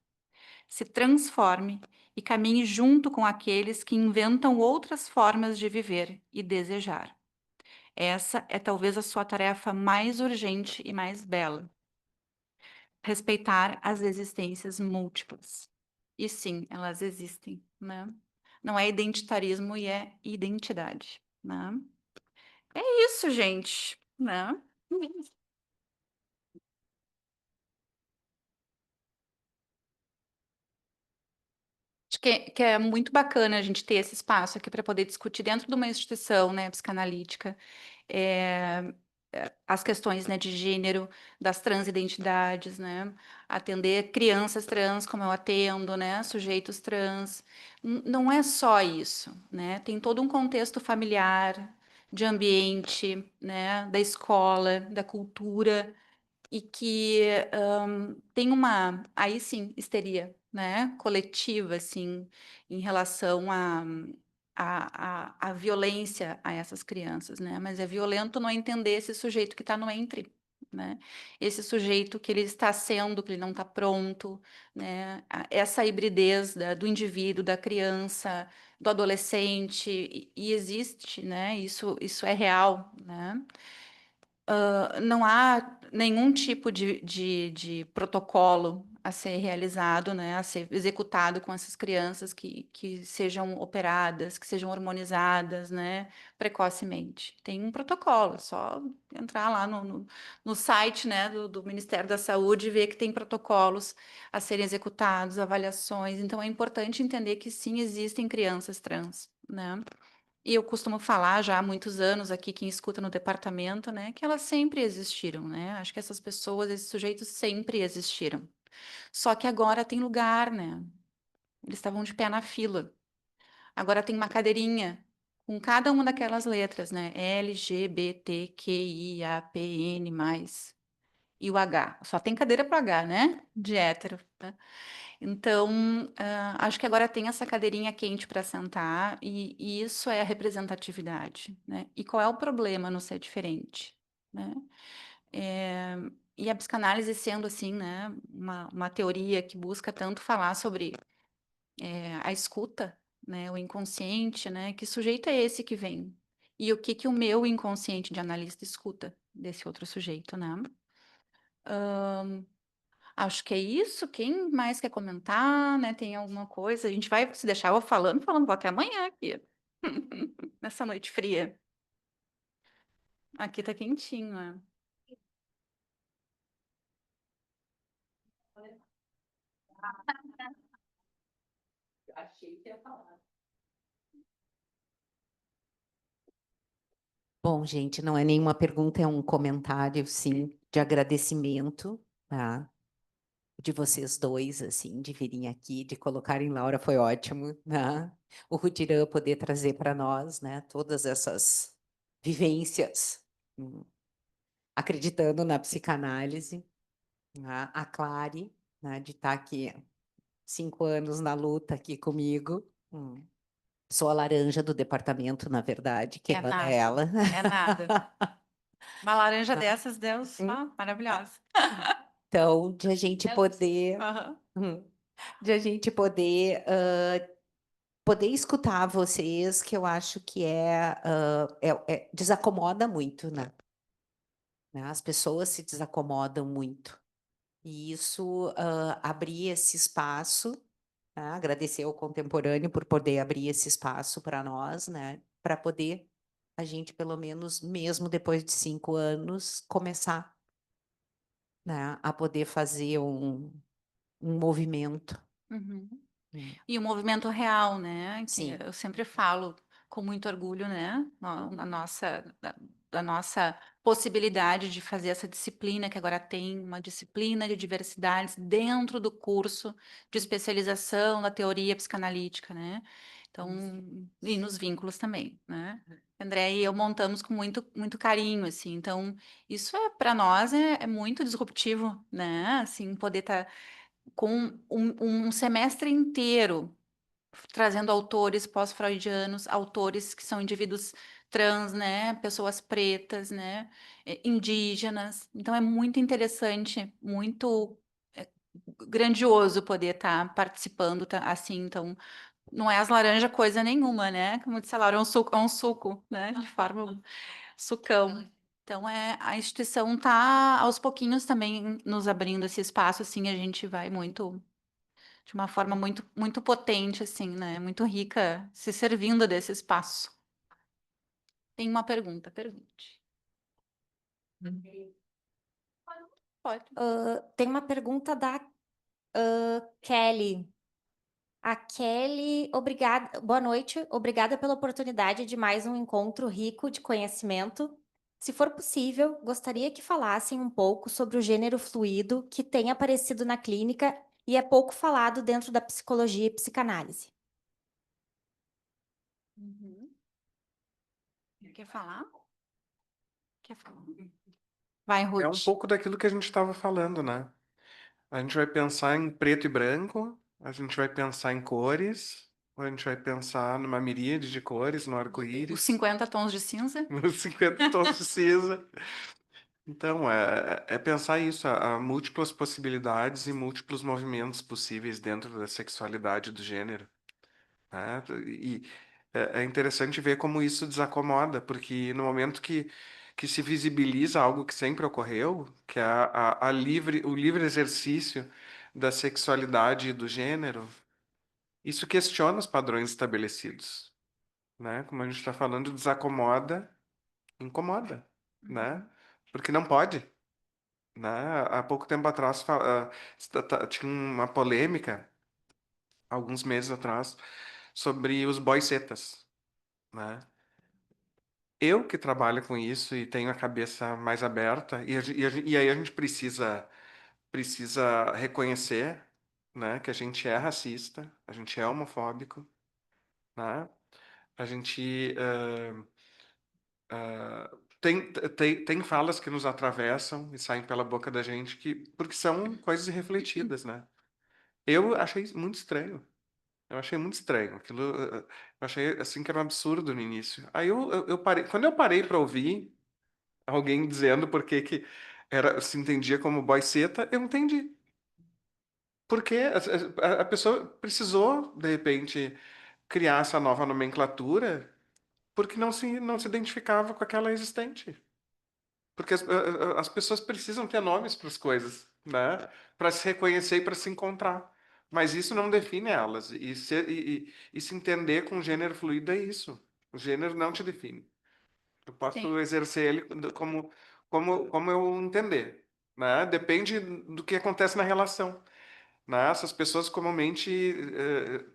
Se transforme e caminhe junto com aqueles que inventam outras formas de viver e desejar. Essa é talvez a sua tarefa mais urgente e mais bela. Respeitar as existências múltiplas. E sim, elas existem, né? Não é identitarismo e é identidade, né? É isso, gente, né? Acho que é muito bacana a gente ter esse espaço aqui para poder discutir dentro de uma instituição, né, psicanalítica, as questões, né, de gênero, das transidentidades, né, atender crianças trans, como eu atendo, né, sujeitos trans. Não é só isso, né, tem todo um contexto familiar, de ambiente, né, da escola, da cultura, e que tem uma, aí sim, histeria, né, coletiva, assim, em relação à violência a essas crianças, né, mas é violento não entender esse sujeito que está no entre, né, esse sujeito que ele está sendo, que ele não está pronto, né, essa hibridez do indivíduo, da criança, do adolescente, e existe, né, isso é real, né, não há nenhum tipo de protocolo a ser realizado, né, a ser executado com essas crianças que sejam operadas, que sejam hormonizadas, né, precocemente. Tem um protocolo, é só entrar lá no site, né, do Ministério da Saúde e ver que tem protocolos a serem executados, avaliações. Então, é importante entender que sim, existem crianças trans, né? E eu costumo falar já há muitos anos aqui, quem escuta no departamento, né, que elas sempre existiram, né? Acho que essas pessoas, esses sujeitos sempre existiram. Só que agora tem lugar, né? Eles estavam de pé na fila. Agora tem uma cadeirinha com cada uma daquelas letras, né? LGBTQIAPN+. E o H. Só tem cadeira para H, né? De hétero, né? Então, acho que agora tem essa cadeirinha quente para sentar, e isso é a representatividade, né? E qual é o problema no ser diferente, né? E a psicanálise sendo, assim, né, uma teoria que busca tanto falar sobre a escuta, né, o inconsciente, né? Que sujeito é esse que vem? E o que o meu inconsciente de analista escuta desse outro sujeito, né? Acho que é isso. Quem mais quer comentar, né? Tem alguma coisa? A gente vai se deixar eu falando, vou até amanhã aqui, nessa noite fria. Aqui tá quentinho, né? Achei que ia falar. Bom, gente, não é nenhuma pergunta, é um comentário, sim, de agradecimento, tá? De vocês dois, assim, de virem aqui, de colocarem Laura, foi ótimo, né? O Rudirã poder trazer para nós, né, todas essas vivências, acreditando na psicanálise, né? A Clary, né, de estar aqui 5 anos na luta aqui comigo. Sou a laranja do departamento, na verdade, que É nada, é ela. é nada. Uma laranja dessas, Deus, maravilhosa. Então, de a gente poder, Aham. de a gente poder, poder escutar vocês, que eu acho que desacomoda muito, né? As pessoas se desacomodam muito. E isso, abrir esse espaço, tá? Agradecer ao contemporâneo por poder abrir esse espaço para nós, né? Para poder a gente, pelo menos, mesmo depois de 5 anos, começar, né? A poder fazer um movimento. Uhum. E o movimento real, né? Que Sim. eu sempre falo com muito orgulho, né? Da nossa possibilidade de fazer essa disciplina, que agora tem uma disciplina de diversidades dentro do curso de especialização da teoria psicanalítica, né? Então, e nos vínculos também, né? André e eu montamos com muito, muito carinho, assim. Então, isso para nós é muito disruptivo, né? Assim, poder estar com um semestre inteiro trazendo autores pós-freudianos, autores que são indivíduos trans, né, pessoas pretas, né, indígenas. Então é muito interessante, muito grandioso poder estar participando assim. Então não é as laranjas coisa nenhuma, né? Como disse a Laura, é um suco, né? De forma sucão. Então a instituição está aos pouquinhos também nos abrindo esse espaço, assim, a gente vai muito de uma forma muito, muito potente, assim, né? Muito rica, se servindo desse espaço. Tem uma pergunta, pergunte. Pode. Tem uma pergunta da Kelly. A Kelly, obrigada, boa noite, obrigada pela oportunidade de mais um encontro rico de conhecimento. Se for possível, gostaria que falassem um pouco sobre o gênero fluido que tem aparecido na clínica e é pouco falado dentro da psicologia e psicanálise. Quer falar? Quer falar? Vai, Ruth. É um pouco daquilo que a gente estava falando, né? A gente vai pensar em preto e branco, a gente vai pensar em cores, ou a gente vai pensar numa miríade de cores, no Os arco-íris, 50 tons de cinza. nos 50 tons de cinza. Então, é pensar isso, há múltiplas possibilidades e múltiplos movimentos possíveis dentro da sexualidade do gênero, né? E é interessante ver como isso desacomoda, porque no momento que se visibiliza algo que sempre ocorreu, que é o livre exercício da sexualidade e do gênero, isso questiona os padrões estabelecidos, né? Como a gente está falando, desacomoda, incomoda, né? Porque não pode, né? Há pouco tempo atrás tinha uma polêmica, alguns meses atrás, sobre os boysetas, né? Eu que trabalho com isso e tenho a cabeça mais aberta, e aí a gente precisa reconhecer, né, que a gente é racista, a gente é homofóbico, né? A gente tem falas que nos atravessam e saem pela boca da gente porque são coisas irrefletidas, né? Eu achei muito estranho. Eu achei muito estranho. Aquilo, eu achei assim que era um absurdo no início. Aí eu parei. Quando eu parei para ouvir alguém dizendo por que que se entendia como boiceta, eu entendi. Porque a pessoa precisou, de repente, criar essa nova nomenclatura porque não se identificava com aquela existente. Porque as pessoas precisam ter nomes para as coisas, né? Para se reconhecer e para se encontrar. Mas isso não define elas. E se entender com gênero fluido é isso. O gênero não te define. Eu posso Sim. exercer ele como eu entender, né? Depende do que acontece na relação, né? Essas pessoas comumente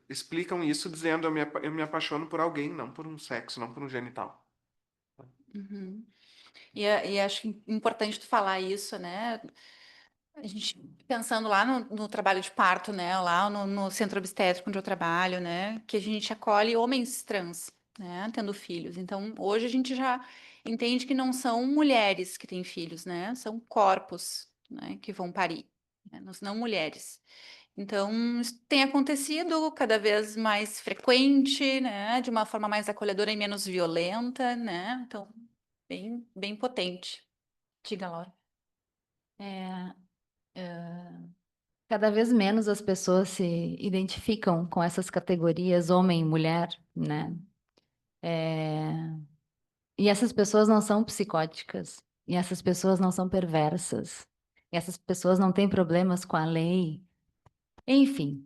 explicam isso dizendo eu me apaixono por alguém, não por um sexo, não por um genital. Uhum. E acho importante tu falar isso, né? A gente pensando lá no trabalho de parto, né? Lá no centro obstétrico onde eu trabalho, né? Que a gente acolhe homens trans, né? Tendo filhos. Então, hoje a gente já entende que não são mulheres que têm filhos, né? São corpos, né? Que vão parir, né? Não mulheres. Então, isso tem acontecido cada vez mais frequente, né? De uma forma mais acolhedora e menos violenta, né? Então, bem potente. Diga, Laura. É, cada vez menos as pessoas se identificam com essas categorias homem e mulher, né? É, e essas pessoas não são psicóticas, e essas pessoas não são perversas, e essas pessoas não têm problemas com a lei. Enfim,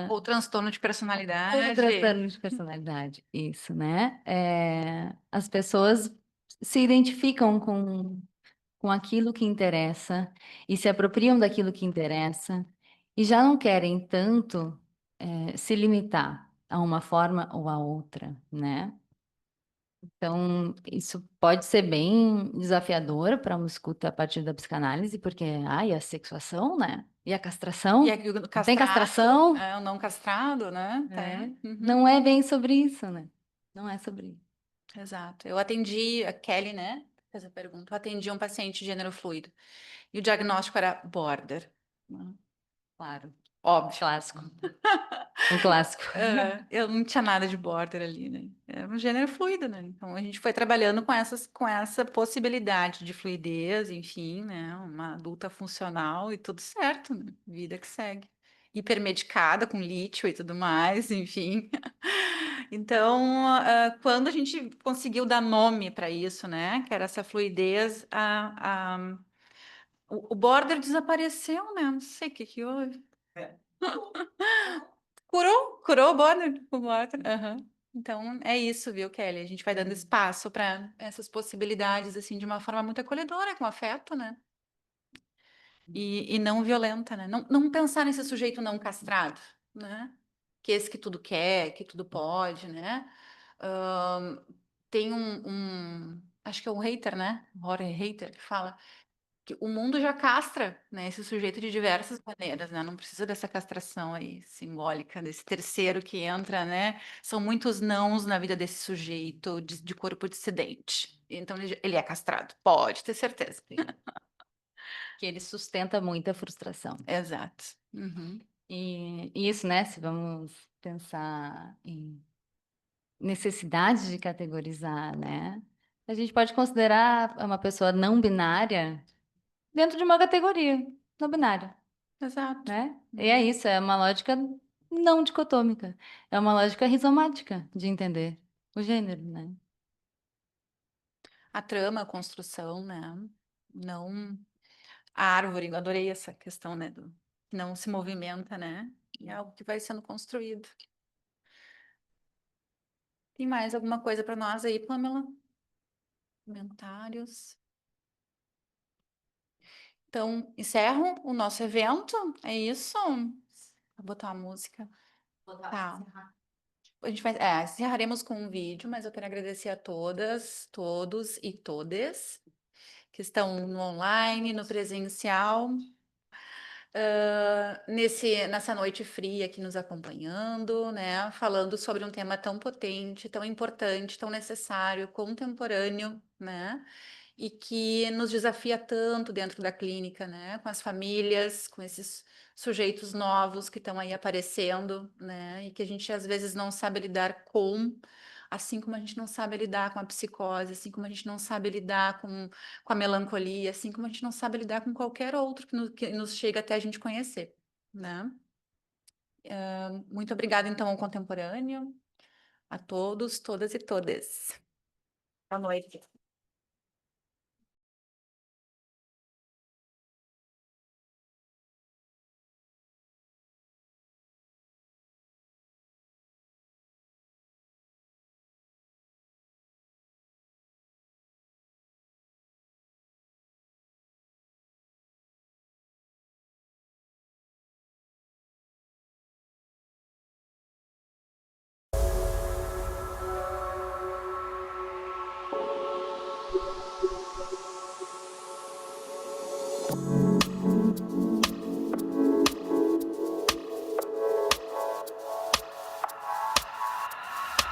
Ou transtorno de ou personalidade. transtorno de personalidade, isso, né? As pessoas se identificam com aquilo que interessa e se apropriam daquilo que interessa e já não querem tanto se limitar a uma forma ou a outra, né? Então, isso pode ser bem desafiador para uma escuta a partir da psicanálise, porque, ai, a sexuação, né? E a castração? E aqui o Não tem castrado, castração? o não castrado, né? Tá. É. Uhum. Não é bem sobre isso, né? Não é sobre isso. Exato. Eu atendi a Kelly, né? Fez a pergunta. Eu atendi um paciente de gênero fluido. E o diagnóstico era border. Claro. Óbvio. Clássico. Um clássico. Eu não tinha nada de border ali, né? Era um gênero fluido, né? Então a gente foi trabalhando com essa possibilidade de fluidez, enfim, né? Uma adulta funcional e tudo certo, né? Vida que segue. Hipermedicada com lítio e tudo mais, enfim. Então, quando a gente conseguiu dar nome para isso, né? Que era essa fluidez, o border desapareceu, né? Não sei o que que houve. Curou o border. Aham. Então, é isso, viu, Kelly? A gente vai dando espaço para essas possibilidades, assim, de uma forma muito acolhedora, com afeto, né? E não violenta, né? Não pensar nesse sujeito não castrado, né? Que esse que tudo quer, que tudo pode, né? Ahn, tem acho que é um hater, né? Horror hater, que fala que o mundo já castra, né, esse sujeito de diversas maneiras, né? Não precisa dessa castração aí simbólica, desse terceiro que entra, né? São muitos nãos na vida desse sujeito de corpo dissidente. Então ele é castrado, pode ter certeza. Que ele sustenta muita frustração. Exato. Uhum. E isso, né? Se vamos pensar em necessidade de categorizar, né? A gente pode considerar uma pessoa não binária dentro de uma categoria não binária, Exato. né? E é isso, é uma lógica não dicotômica, é uma lógica rizomática de entender o gênero, né? A trama, a construção, né? Não a árvore, eu adorei essa questão, né? Não se movimenta, né? É algo que vai sendo construído. Tem mais alguma coisa para nós aí, Pamela? Comentários? Então, encerro o nosso evento. É isso? Vou botar a música. Tá. A gente vai, encerraremos com um vídeo, mas eu quero agradecer a todas, todos e todes que estão no online, no presencial, nessa noite fria aqui nos acompanhando, né? Falando sobre um tema tão potente, tão importante, tão necessário, contemporâneo, né? E que nos desafia tanto dentro da clínica, né? Com as famílias, com esses sujeitos novos que estão aí aparecendo, né? E que a gente às vezes não sabe lidar com, assim como a gente não sabe lidar com a psicose, assim como a gente não sabe lidar com a melancolia, assim como a gente não sabe lidar com qualquer outro que nos chega até a gente conhecer, né? Muito obrigada, então, ao contemporâneo, a todos, todas e todes. Boa noite.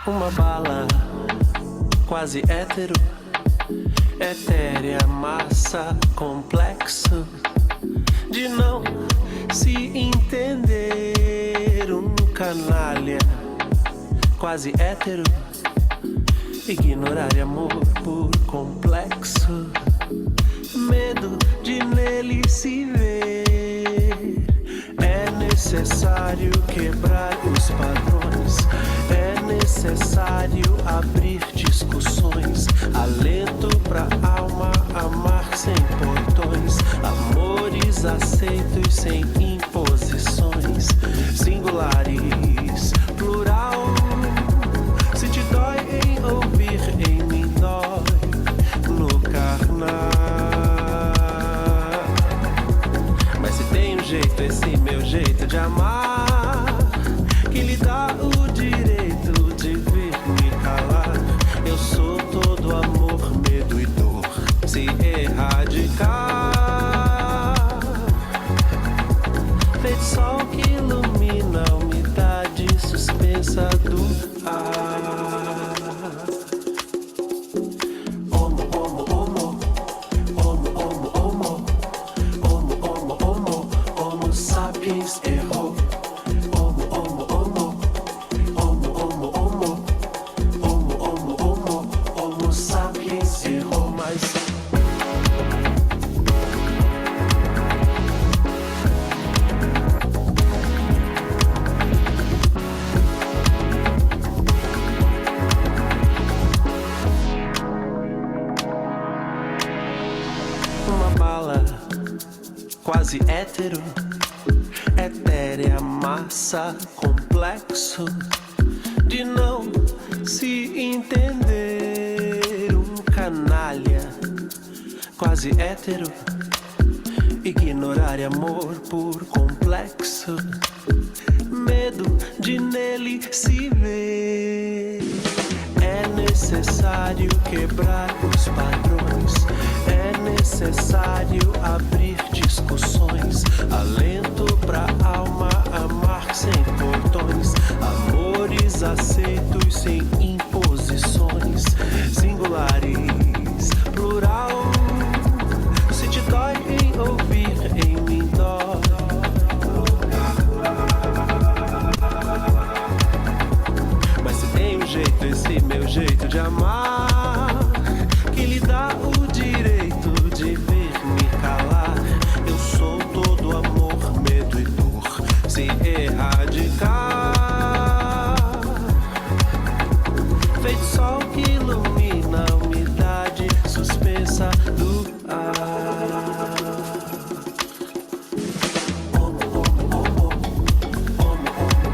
Uma bala quase hétero, etérea, massa, complexo de não se entender. Um canalha quase hétero, ignorar amor por complexo, medo de nele se ver. É necessário quebrar os padrões, é necessário abrir discussões, alento pra alma amar sem portões, amores aceitos sem imposições, singulares, plural. Se te dói em ouvir, em mim dói no carnal. Mas se tem um jeito, esse meu jeito de amar, que lhe dá o direito de vir me calar. Eu sou todo amor, medo e dor, se erradicar. Feito sol que ilumina a umidade suspensa do ar. Homo, homo, homo, homo, homo, homo, homo, homo, homo, homo sapiens errou. Homo, homo, homo, homo, homo, homo, homo, homo, homo, homo sapiens errou. Mas uma bala quase hétero, etérea, massa, complexo de não se entender. Um canalha quase hétero, ignorar amor por complexo, medo de nele se ver. É necessário quebrar os padrões, é necessário abrir discussões, alento pra alma amar sem portões, amores aceitos sem imposições, singulares, plural. Se te dói em ouvir, em mim dói. Mas se tem um jeito, esse meu jeito de amar, que lhe dá o direito de vir me calar. Eu sou todo amor, medo e dor, se erradicar. Feito sol que ilumina a umidade suspensa do ar. Homo, homo, homo, homo, homo,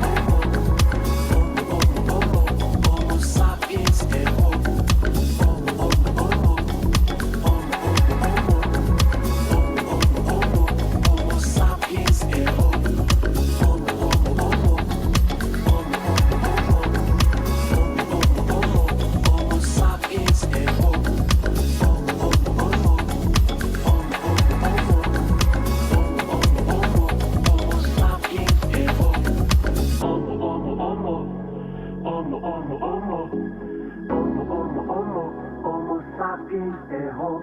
homo, homo, homo sapiens errou. Homo, homo, homo, homo, homo, homo, homo sapiens errou. Homo, homo, homo, homo, homo sapiens errou. Homo, homo, homo, homo sapiens errou. Homo, homo, homo, homo, homo sapiens errou.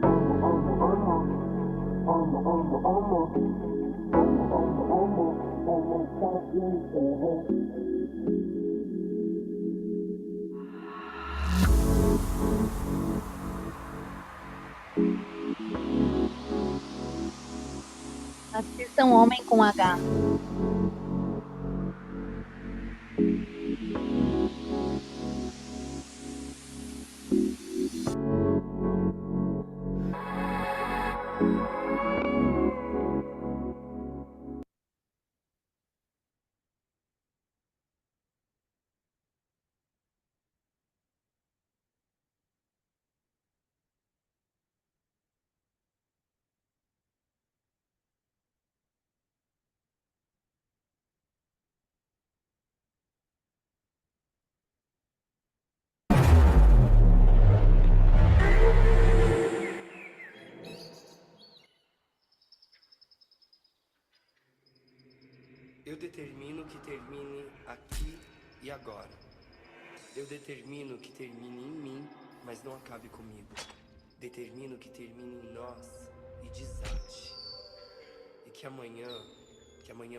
Homo, homo, homo, homo, homo sapiens errou. Assistam Homem com H. Eu determino que termine aqui e agora. Eu determino que termine em mim, mas não acabe comigo. Determino que termine em nós e desate. E que amanhã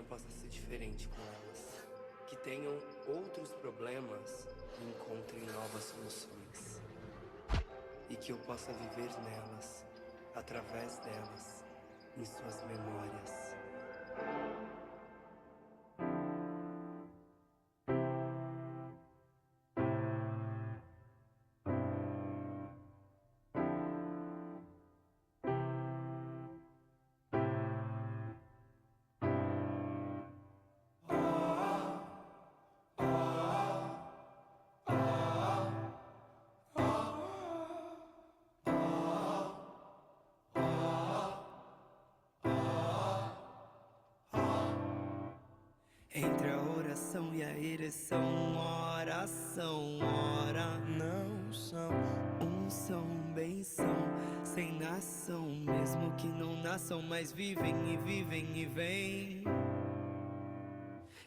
possa ser diferente com elas. Que tenham outros problemas e encontrem novas soluções. E que eu possa viver nelas, através delas, em suas memórias. Entre a oração e a ereção, oração, ora não são, são, bem são, sem nação, mesmo que não nasçam, mas vivem e vêm.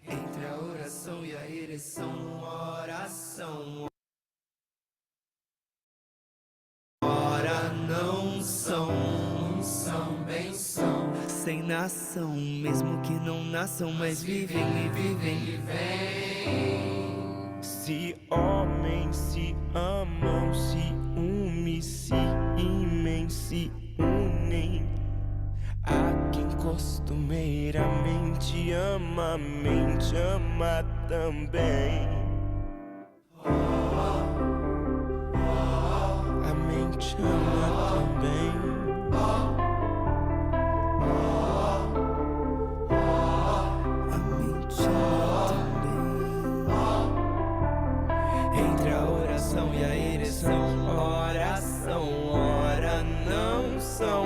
Entre a oração e a ereção, oração, ora não são, bem são, sem nação, mesmo que não nasçam, mas vivem e vêm. Se homens se amam, se unem, se imem, se unem. Há quem costumeiramente ama, a mente ama também. A mente ama também. E a ereção, oração, ora não são,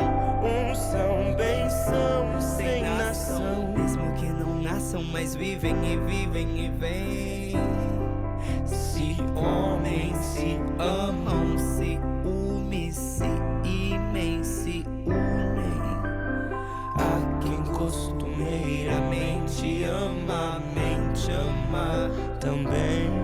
são, bem são, sem nação, mesmo que não nasçam, mas vivem e vêm. Se homens se amam, se unem, se imem, se unem. Há quem costumeiramente ama, a mente ama também.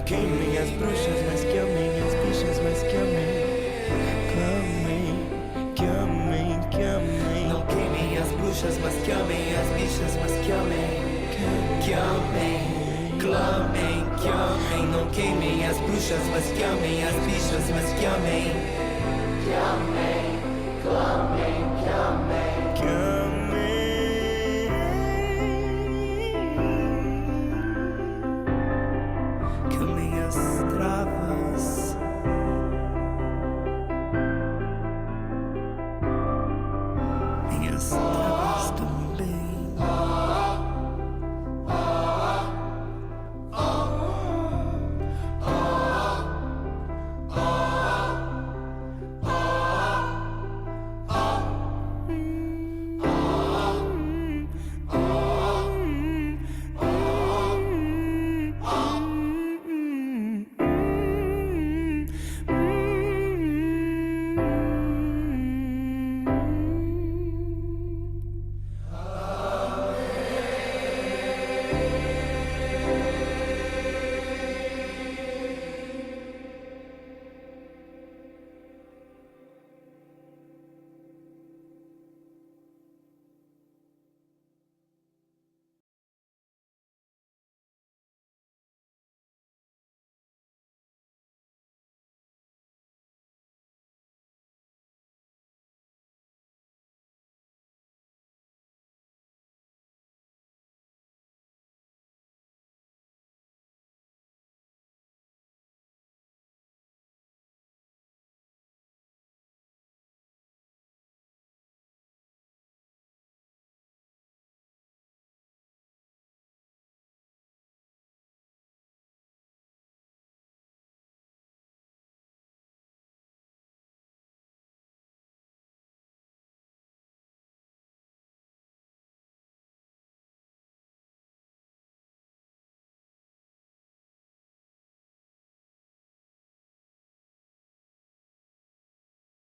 Queimem as bruxas, mas que amem as bichas, mas que amem. Clamem, que amem, que amem. Não queimem as bruxas, mas que amem as bichas, mas que amem. Que amem, clamem, que amem. Não queimem as bruxas, mas que amem as bichas, mas que amem. Que amem, clamem, que amem.